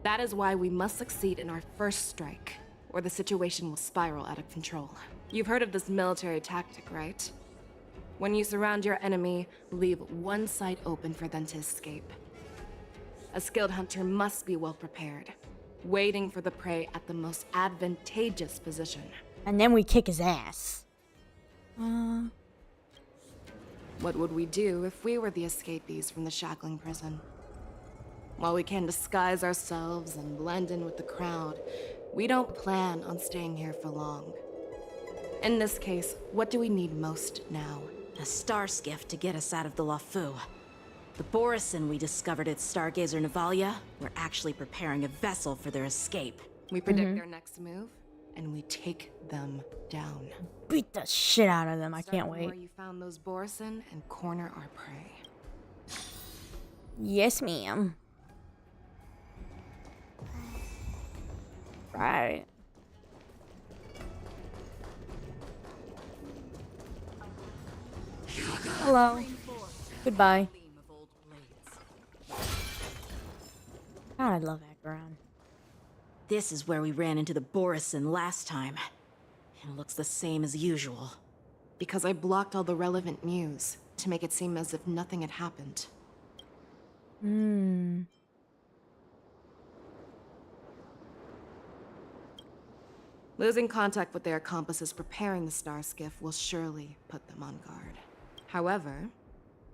That is why we must succeed in our first strike, or the situation will spiral out of control. You've heard of this military tactic, right? When you surround your enemy, leave one side open for them to escape. A skilled hunter must be well prepared, waiting for the prey at the most advantageous position. And then we kick his ass. What would we do if we were the escapees from the shackling prison? While we can disguise ourselves and blend in with the crowd, we don't plan on staying here for long. In this case, what do we need most now? A star skiff to get us out of the Luofu. The Borison we discovered at Stargazer Navalia were actually preparing a vessel for their escape. We predict their next move, and we take them down. Beat the shit out of them. I can't Start wait. where you found those Borison and corner our prey. Yes, ma'am. Right. Hello. Goodbye. God, I love Acheron. This is where we ran into the Borison last time. It looks the same as usual. Because I blocked all the relevant news to make it seem as if nothing had happened. Losing contact with their accomplices preparing the star skiff will surely put them on guard. However,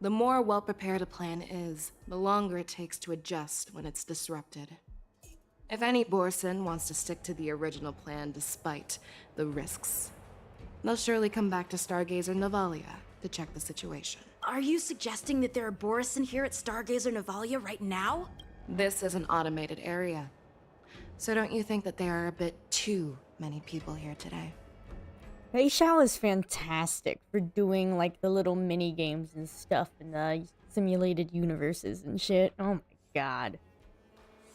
the more well-prepared a plan is, the longer it takes to adjust when it's disrupted. If any Borson wants to stick to the original plan despite the risks, they'll surely come back to Stargazer Navalia to check the situation. Are you suggesting that there are Borison here at Stargazer Navalia right now? This is an automated area. So don't you think that there are a bit too many people here today? Feixiao is fantastic for doing like the little mini games and stuff in the simulated universes and shit. Oh my god.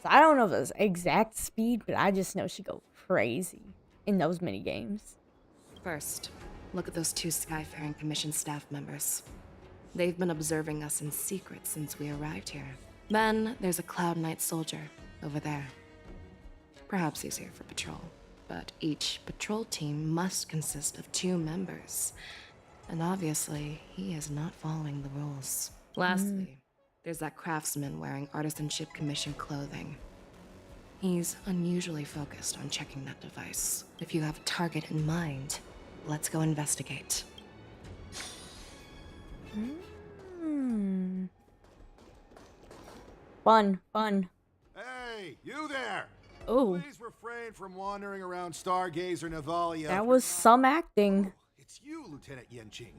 So I don't know the exact speed, but I just know she go crazy in those mini games. First, look at those 2 Skyfaring Commission staff members. They've been observing us in secret since we arrived here. Then there's a Cloud Knight soldier over there. Perhaps he's here for patrol, but each patrol team must consist of 2 members. And obviously, he is not following the rules. Lastly, there's that craftsman wearing Artisanship Commission clothing. He's unusually focused on checking that device. If you have a target in mind, let's go investigate. Fun. Hey, you there! Oh. Please refrain from wandering around Stargazer Navalia. That was some acting. It's you, Lieutenant Yenqing.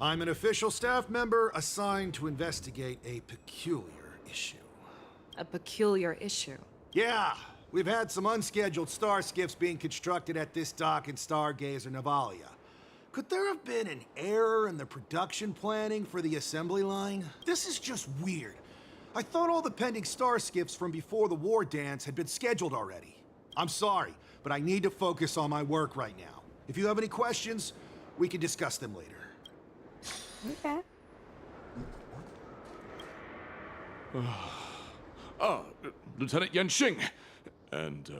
I'm an official staff member assigned to investigate a peculiar issue. A peculiar issue? Yeah, we've had some unscheduled star skiffs being constructed at this dock in Stargazer Navalia. Could there have been an error in the production planning for the assembly line? This is just weird. I thought all the pending star skiffs from before the war dance had been scheduled already. I'm sorry, but I need to focus on my work right now. If you have any questions, we can discuss them later. Okay. Lieutenant Yenqing and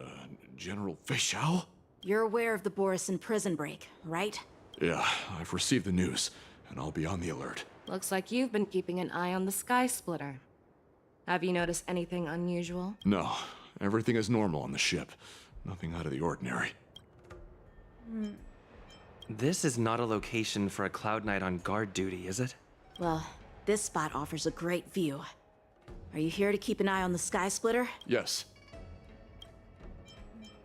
General Feixiao? You're aware of the Borison prison break, right? Yeah, I've received the news, and I'll be on the alert. Looks like you've been keeping an eye on the Sky Splitter. Have you noticed anything unusual? No, everything is normal on the ship. Nothing out of the ordinary. This is not a location for a Cloud Knight on guard duty, is it? Well, this spot offers a great view. Are you here to keep an eye on the Sky Splitter? Yes.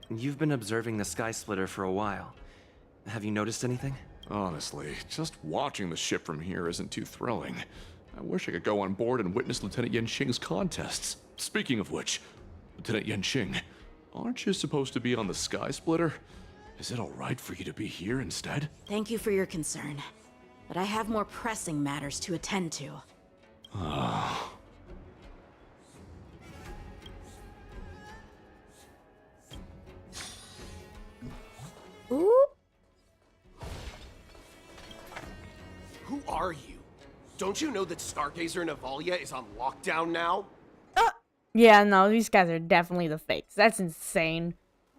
You've been observing the Sky Splitter for a while. Have you noticed anything? Honestly, just watching the ship from here isn't too thrilling. I wish I could go on board and witness Lieutenant Yanqing's contests. Speaking of which, Lieutenant Yanqing, aren't you supposed to be on the Sky Splitter? Is it alright for you to be here instead? Thank you for your concern, but I have more pressing matters to attend to. Ooh. Who are you? Don't you know that Stargazer Navalia is on lockdown now? Yeah, no, these guys are definitely the fakes. That's insane.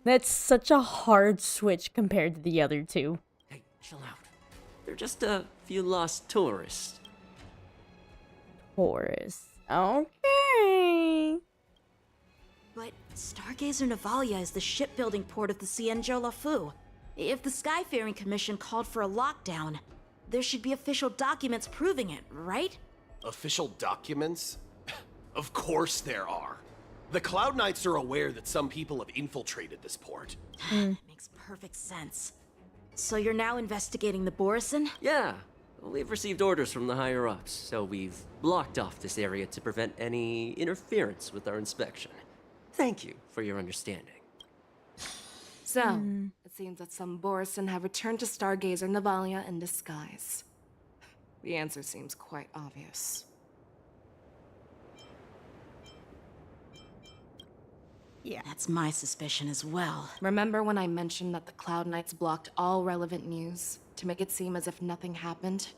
That's such a hard switch compared to the other two. Hey, chill out. They're just a few lost tourists. Taurus. Okay. But Stargazer Navalia is the shipbuilding port of the Xianzhou Luofu. If the Skyfaring Commission called for a lockdown, there should be official documents proving it, right? Official documents? Of course there are. The Cloud Knights are aware that some people have infiltrated this port. Makes perfect sense. So you're now investigating the Borison? Yeah, we've received orders from the higher-ups, so we've blocked off this area to prevent any interference with our inspection. Thank you for your understanding. So, it seems that some Borison have returned to Stargazer Navalia in disguise. The answer seems quite obvious. Yeah. That's my suspicion as well. Remember when I mentioned that the Cloud Knights blocked all relevant news to make it seem as if nothing happened?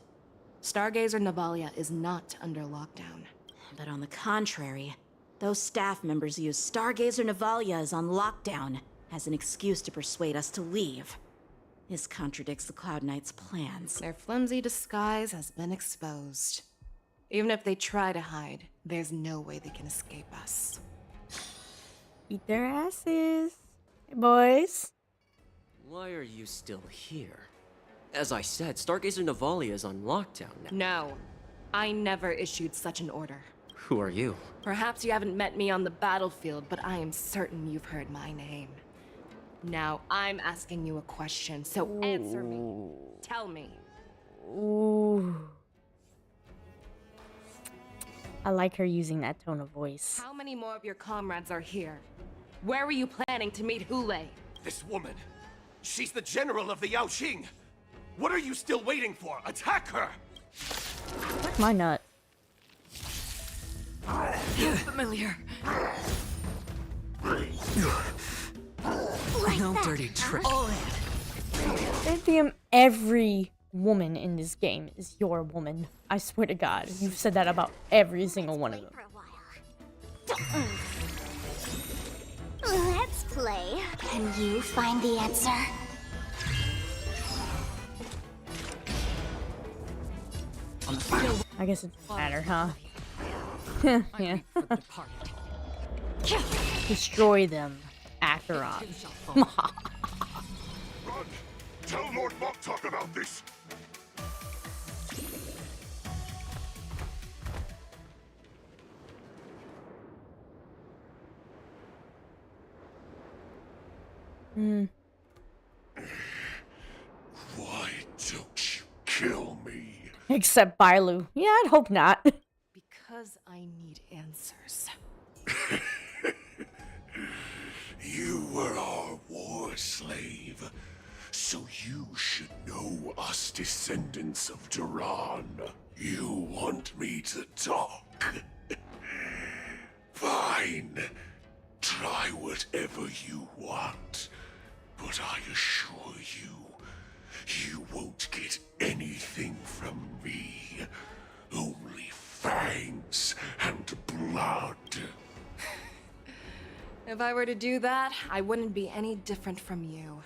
Stargazer Navalia is not under lockdown. But on the contrary, those staff members use Stargazer Navalia is on lockdown as an excuse to persuade us to leave. This contradicts the Cloud Knights' plans. Their flimsy disguise has been exposed. Even if they try to hide, there's no way they can escape us. Eat their asses. Hey, boys. Why are you still here? As I said, Stargazer Navalia is on lockdown now. No, I never issued such an order. Who are you? Perhaps you haven't met me on the battlefield, but I am certain you've heard my name. Now, I'm asking you a question, so answer me. Tell me. Ooh. I like her using that tone of voice. How many more of your comrades are here? Where were you planning to meet Hule? This woman, she's the general of the Yaoqing. What are you still waiting for? Attack her! My nut. Familiar. No dirty trick. Damn, every woman in this game is your woman. I swear to God, you've said that about every single one of them. Let's play. Can you find the answer? I guess it doesn't matter, huh? Yeah. Destroy them, Acheron. Run! Tell Lord Moktok about this! Why don't you kill me? Except Bailu. Yeah, I'd hope not. Because I need answers. You were our war slave, so you should know us descendants of Duran. You want me to talk? Fine. Try whatever you want. But I assure you, you won't get anything from me. Only fangs and blood. If I were to do that, I wouldn't be any different from you.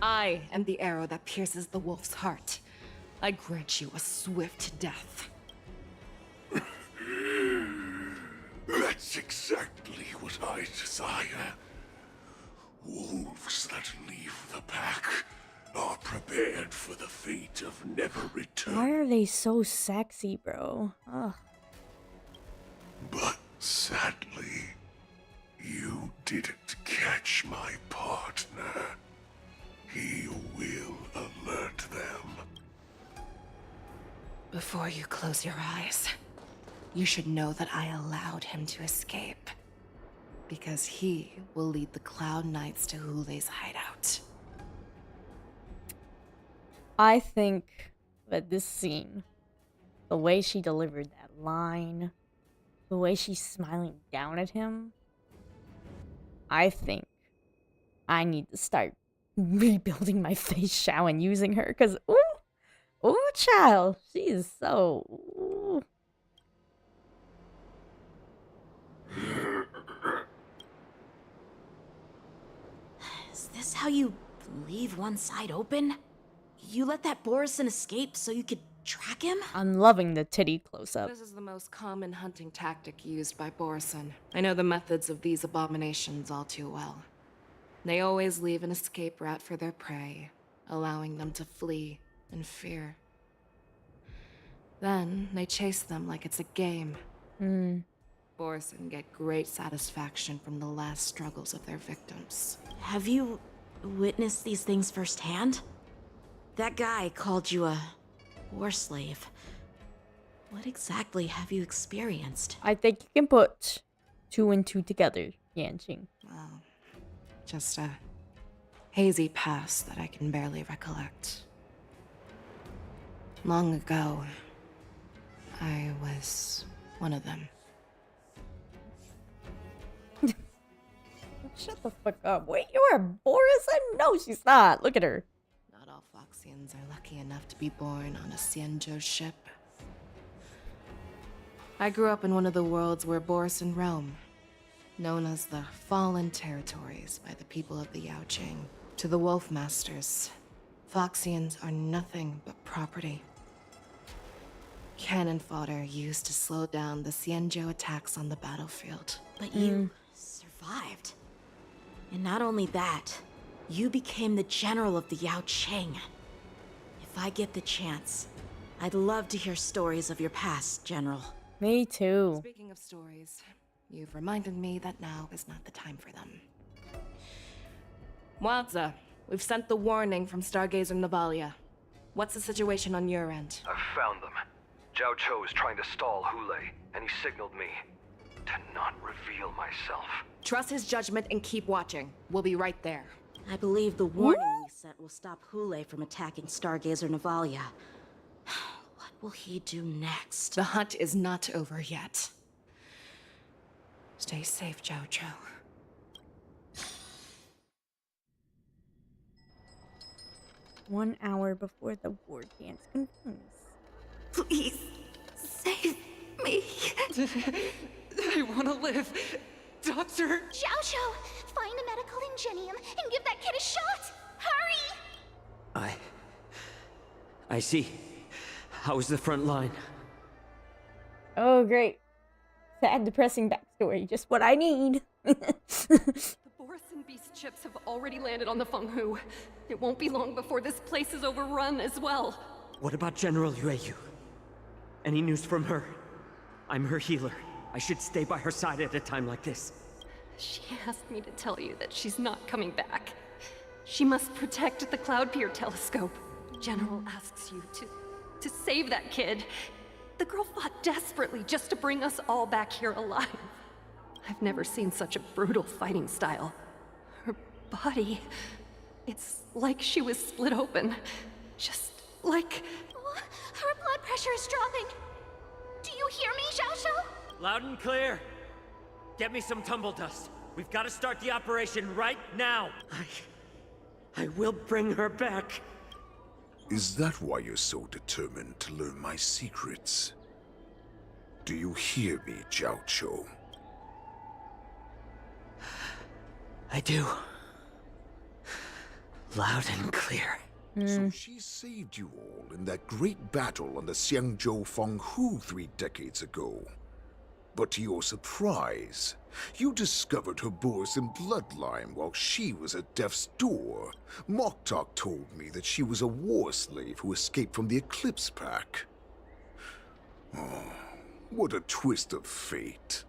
I am the arrow that pierces the wolf's heart. I grant you a swift death. That's exactly what I desire. Wolves that leave the pack are prepared for the fate of never return. Why are they so sexy, bro? Ugh. But sadly, you didn't catch my partner. He will alert them. Before you close your eyes, you should know that I allowed him to escape. Because he will lead the Cloud Knights to Hule's hideout. I think that this scene, the way she delivered that line, the way she's smiling down at him, I think I need to start rebuilding my Feixiao and using her, because, ooh, child, she is so, ooh. Is this how you leave one side open? You let that Borison escape so you could track him? I'm loving the titty close-up. This is the most common hunting tactic used by Borison. I know the methods of these abominations all too well. They always leave an escape route for their prey, allowing them to flee in fear. Then they chase them like it's a game. Borison get great satisfaction from the last struggles of their victims. Have you witnessed these things firsthand? That guy called you a war slave. What exactly have you experienced? I think you can put 2 and 2 together, Yanqing. Well, just a hazy past that I can barely recollect. Long ago, I was one of them. Shut the fuck up. Wait, you're a Borison? No, she's not. Look at her. Not all Foxians are lucky enough to be born on a Xianzhou ship. I grew up in one of the worlds where Borison roam, known as the Fallen Territories by the people of the Yaoqing. To the Wolf Masters, Foxians are nothing but property. Cannon fodder used to slow down the Xianzhou attacks on the battlefield. But you survived. And not only that, you became the general of the Yaoqing. If I get the chance, I'd love to hear stories of your past, General. Me too. Speaking of stories, you've reminded me that now is not the time for them. Moze, we've sent the warning from Stargazer Navalia. What's the situation on your end? I've found them. Jiaoqiu is trying to stall Hule, and he signaled me to not reveal myself. Trust his judgment and keep watching. We'll be right there. I believe the warning we sent will stop Hule from attacking Stargazer Navalia. What will he do next? The hunt is not over yet. Stay safe, Jiaoqiu. One hour before the war dance concludes. Please, save me. I want to live. Doctor! Jiaoqiu, find a medical ingenium and give that kid a shot! Hurry! I see. How's the front line? Oh, great. Sad, depressing backstory. Just what I need. The Borison beast chips have already landed on the Fenghu. It won't be long before this place is overrun as well. What about General Yueyu? Any news from her? I'm her healer. I should stay by her side at a time like this. She asked me to tell you that she's not coming back. She must protect the Cloudpeer telescope. General asks you to save that kid. The girl fought desperately just to bring us all back here alive. I've never seen such a brutal fighting style. Her body, it's like she was split open. Just like... Her blood pressure is dropping. Do you hear me, Jiaoqiu? Loud and clear. Get me some tumble dust. We've got to start the operation right now. I will bring her back. Is that why you're so determined to learn my secrets? Do you hear me, Jiaoqiu? I do. Loud and clear. So she saved you all in that great battle on the Xiangzhou Fenghu 3 decades ago. But to your surprise, you discovered her Borisin bloodline while she was at death's door. Moktok told me that she was a war slave who escaped from the Eclipse Pack. Oh, what a twist of fate.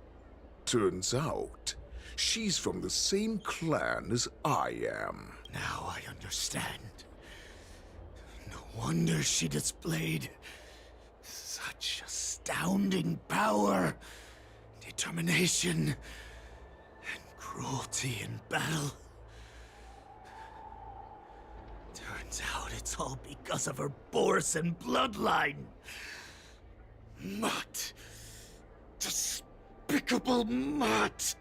Turns out, she's from the same clan as I am. Now I understand. No wonder she displayed such astounding power, determination, and cruelty in battle. Turns out it's all because of her Borisin bloodline. Mutt. Despicable mutt.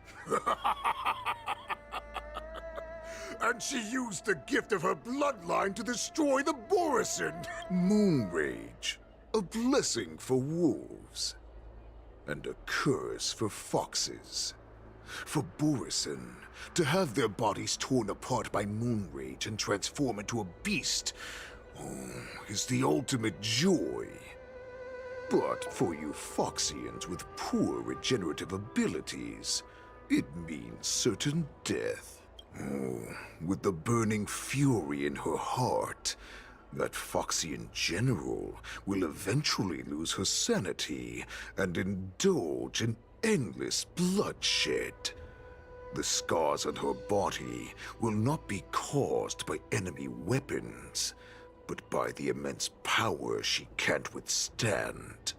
And she used the gift of her bloodline to destroy the Borisin. Moon Rage, a blessing for wolves, and a curse for foxes. For Borisin, to have their bodies torn apart by Moon Rage and transform into a beast, is the ultimate joy. But for you Foxians with poor regenerative abilities, it means certain death. With the burning fury in her heart, that Foxian general will eventually lose her sanity and indulge in endless bloodshed. The scars on her body will not be caused by enemy weapons, but by the immense power she can't withstand.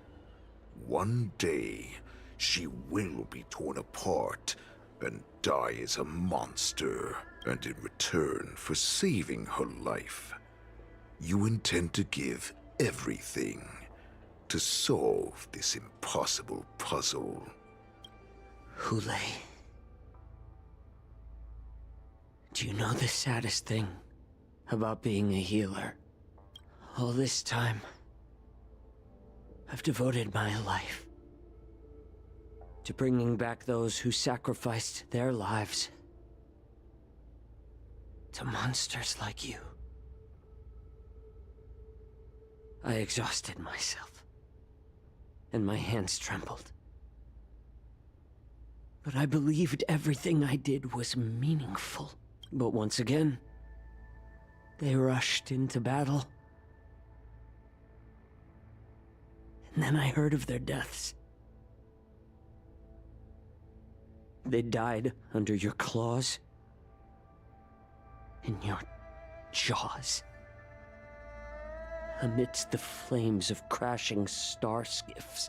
One day, she will be torn apart and die as a monster. And in return for saving her life, you intend to give everything to solve this impossible puzzle. Hule. Do you know the saddest thing about being a healer? All this time, I've devoted my life to bringing back those who sacrificed their lives to monsters like you. I exhausted myself, and my hands trembled. But I believed everything I did was meaningful. But once again, they rushed into battle. And then I heard of their deaths. They died under your claws, in your jaws, amidst the flames of crashing star skiffs,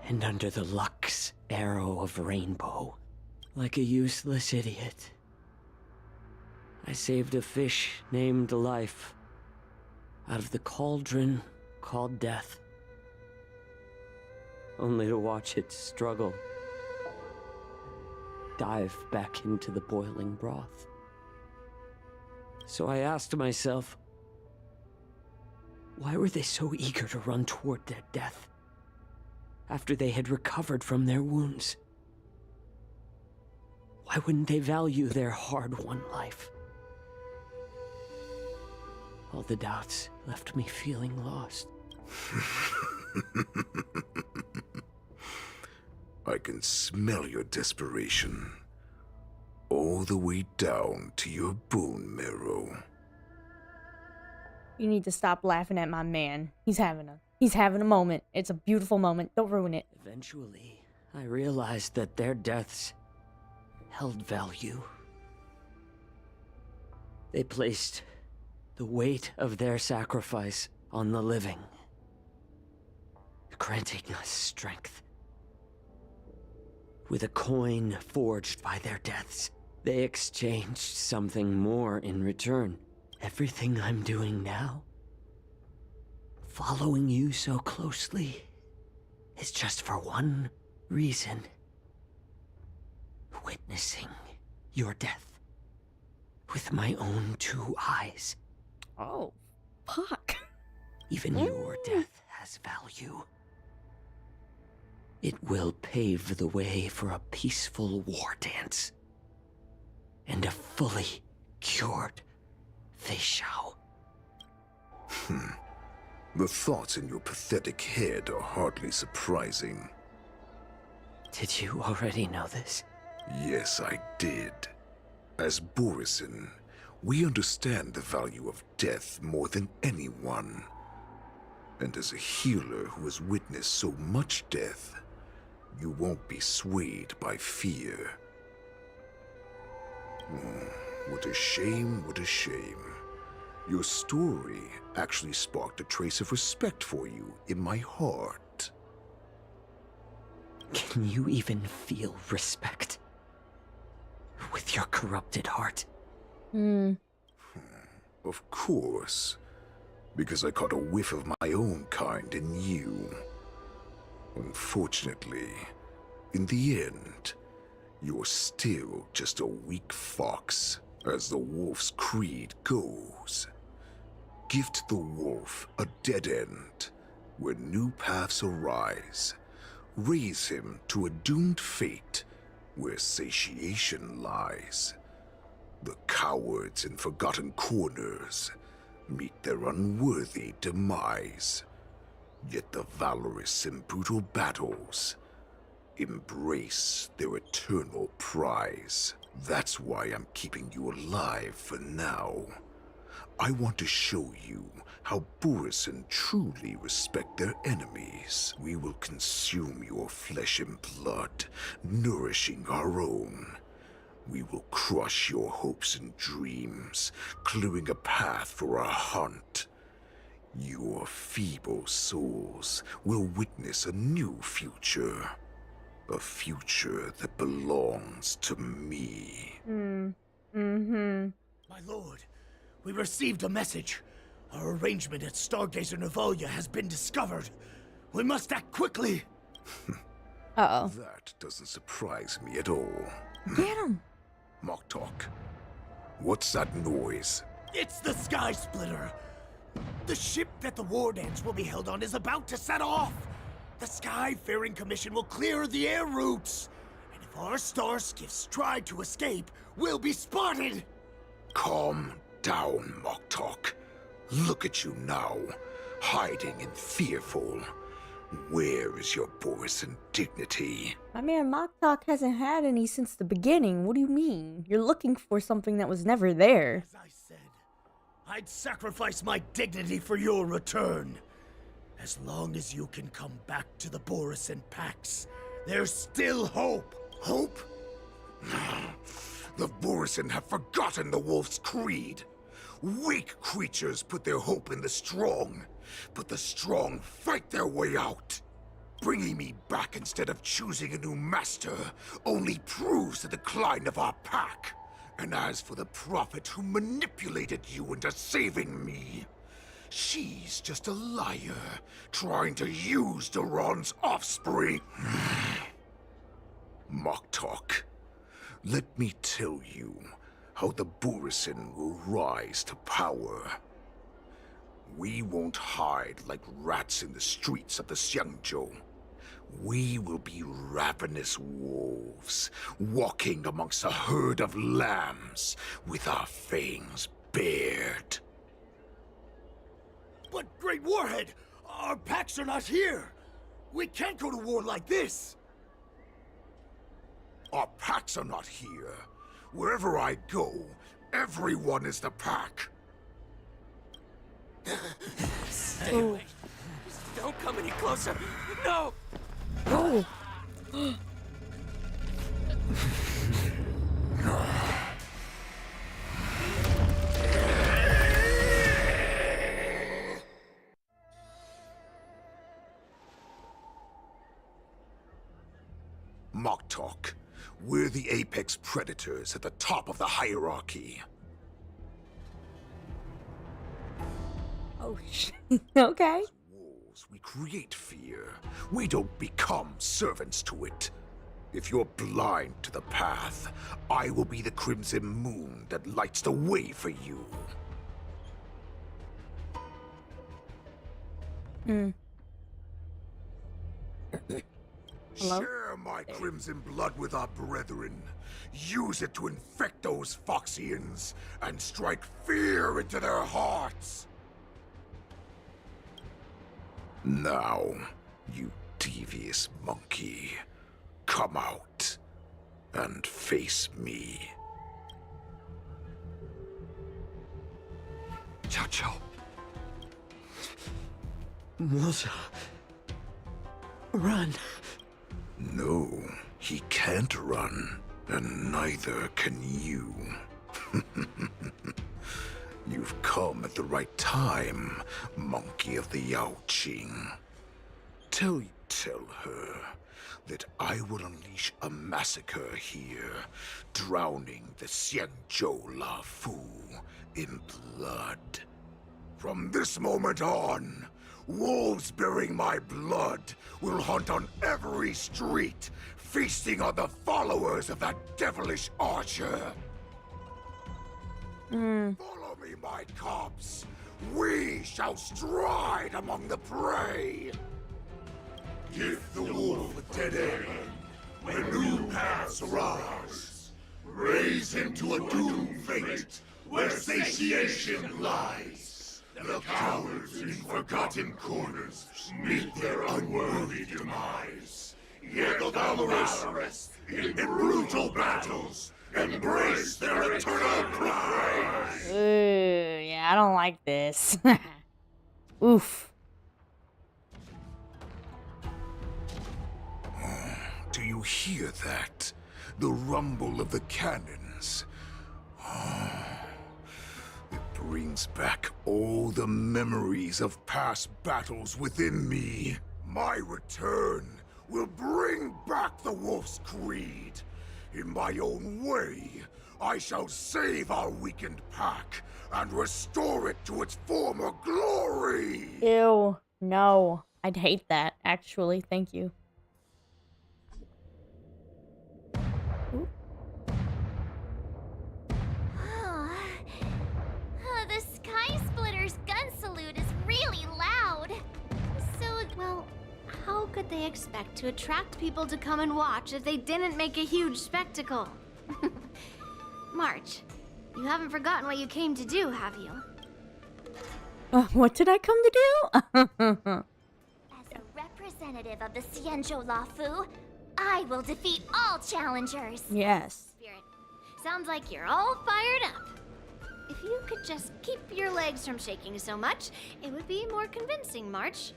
and under the Lux arrow of rainbow. Like a useless idiot, I saved a fish named Life out of the cauldron called Death, only to watch it struggle, dive back into the boiling broth. So I asked myself, why were they so eager to run toward their death after they had recovered from their wounds? Why wouldn't they value their hard-won life? All the doubts left me feeling lost. I can smell your desperation, all the way down to your bone marrow. You need to stop laughing at my man. He's having a moment. It's a beautiful moment. Don't ruin it. Eventually, I realized that their deaths held value. They placed the weight of their sacrifice on the living, granting us strength. With a coin forged by their deaths, they exchanged something more in return. Everything I'm doing now, following you so closely, is just for one reason. Witnessing your death with my own 2 eyes. Oh, fuck. Even your death has value. It will pave the way for a peaceful war dance and a fully cured Feixiao. The thoughts in your pathetic head are hardly surprising. Did you already know this? Yes, I did. As Borisin, we understand the value of death more than anyone. And as a healer who has witnessed so much death, you won't be swayed by fear. What a shame, what a shame. Your story actually sparked a trace of respect for you in my heart. Can you even feel respect with your corrupted heart? Of course. Because I caught a whiff of my own kind in you. Unfortunately, in the end, you're still just a weak fox, as the wolf's creed goes. Gift the wolf a dead end, where new paths arise. Raise him to a doomed fate, where satiation lies. The cowards in forgotten corners meet their unworthy demise. Yet the valorous in brutal battles embrace their eternal prize. That's why I'm keeping you alive for now. I want to show you how Borisin truly respect their enemies. We will consume your flesh and blood, nourishing our own. We will crush your hopes and dreams, clearing a path for our hunt. Your feeble souls will witness a new future. A future that belongs to me. My lord, we received a message. Our arrangement at Stargazer Navalia has been discovered. We must act quickly. Uh-oh. That doesn't surprise me at all. Get him. Moktok, what's that noise? It's the Sky Splitter. The ship that the War Dance will be held on is about to set off. The Skyfaring Commission will clear the air routes. And if our star skiffs try to escape, we'll be spotted. Calm down, Moktok. Look at you now, hiding and fearful. Where is your Borisin dignity? My man Moktok hasn't had any since the beginning. What do you mean? You're looking for something that was never there. As I said, I'd sacrifice my dignity for your return. As long as you can come back to the Borisin Pax, there's still hope. Hope? The Borisin have forgotten the wolf's creed. Weak creatures put their hope in the strong, but the strong fight their way out. Bringing me back instead of choosing a new master only proves the decline of our pack. And as for the prophet who manipulated you into saving me, she's just a liar, trying to use Duran's offspring. Moktok, let me tell you how the Borisin will rise to power. We won't hide like rats in the streets of the Xiangzhou. We will be ravenous wolves, walking amongst a herd of lambs with our fangs bared. But Great Warhead, our packs are not here. We can't go to war like this. Our packs are not here. Wherever I go, everyone is the pack. Stay away. Don't come any closer. No! Oh. Moktok, we're the apex predators at the top of the hierarchy. Oh, shit. Okay. We create fear. We don't become servants to it. If you're blind to the path, I will be the crimson moon that lights the way for you. Hello? Share my crimson blood with our brethren. Use it to infect those Foxians and strike fear into their hearts. Now, you devious monkey, come out and face me. Jiaoqiu. Moze. Run. No, he can't run, and neither can you. You've come at the right time, monkey of the Yaoqing. Tell her that I will unleash a massacre here, drowning the Xianzhou Luofu in blood. From this moment on, wolves bearing my blood will hunt on every street, feasting on the followers of that devilish archer. Follow me, my cubs. We shall stride among the prey. Give the wolf a dead end when new paths arise. Raise him to a doomed fate where satiation lies. The cowards in forgotten corners meet their unworthy demise. Yet the valorous in brutal battles embrace their eternal prize. Ooh, yeah, I don't like this. Oof. Do you hear that? The rumble of the cannons. It brings back all the memories of past battles within me. My return will bring back the Wolf's Creed. In my own way, I shall save our weakened pack and restore it to its former glory. Ew. No. I'd hate that, actually. Thank you. The Sky Splitter's gun salute is really loud. So, well, how could they expect to attract people to come and watch if they didn't make a huge spectacle? March, you haven't forgotten what you came to do, have you? What did I come to do? As a representative of the Xianzhou Luofu, I will defeat all challengers. Yes. Spirit, sounds like you're all fired up. If you could just keep your legs from shaking so much, it would be more convincing, March.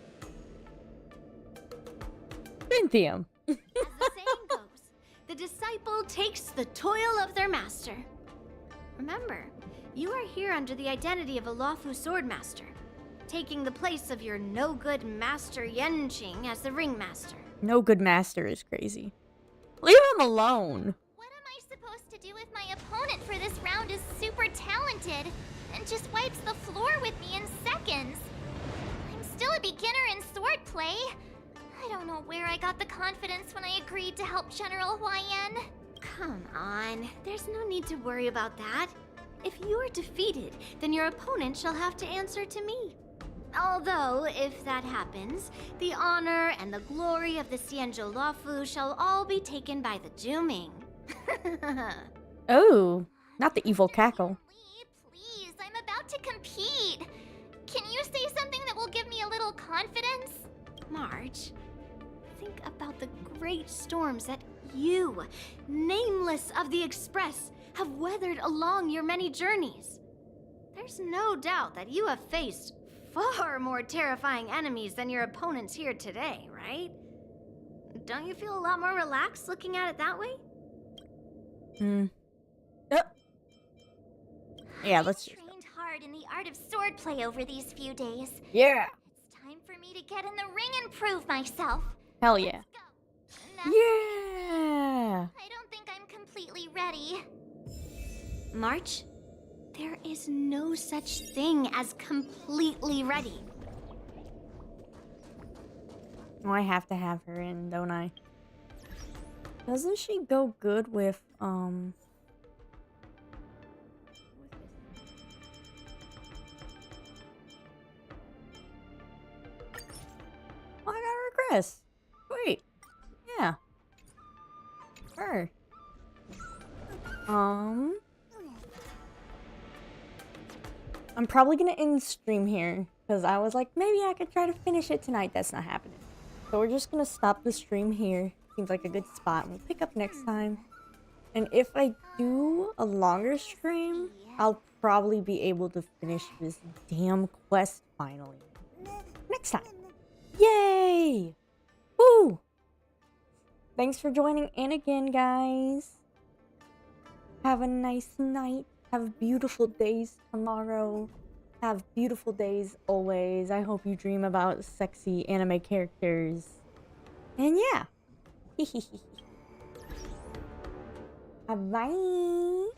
Cynthium. As the saying goes, the disciple takes the toil of their master. Remember, you are here under the identity of a Luofu swordmaster, taking the place of your no-good master Yanqing as the ringmaster. No good master is crazy. Leave him alone. What am I supposed to do if my opponent for this round is super talented and just wipes the floor with me in seconds? I'm still a beginner in swordplay. I don't know where I got the confidence when I agreed to help General Huaiyan. Come on, there's no need to worry about that. If you're defeated, then your opponent shall have to answer to me. Although, if that happens, the honor and the glory of the Xianzhou Luofu shall all be taken by the Juming. Oh, not the evil cackle. Please, I'm about to compete. Can you say something that will give me a little confidence? March, think about the great storms that you, nameless of the Express, have weathered along your many journeys. There's no doubt that you have faced far more terrifying enemies than your opponents here today, right? Don't you feel a lot more relaxed looking at it that way? Yeah, let's trained hard in the art of swordplay over these few days. Yeah. It's time for me to get in the ring and prove myself. Hell yeah. Yeah. I don't think I'm completely ready. March, there is no such thing as completely ready. Oh, I have to have her in, don't I? Doesn't she go good with, Oh, I got her regress. Wait. yeah. Sure. I'm probably gonna end stream here because I was like, maybe I could try to finish it tonight. That's not happening. So we're just gonna stop the stream here. Seems like a good spot. We'll pick up next time. And if I do a longer stream, I'll probably be able to finish this damn quest finally. Next time. Yay! Woo! Thanks for joining in again, guys. Have a nice night. Have beautiful days tomorrow. Have beautiful days always. I hope you dream about sexy anime characters. And yeah. Bye.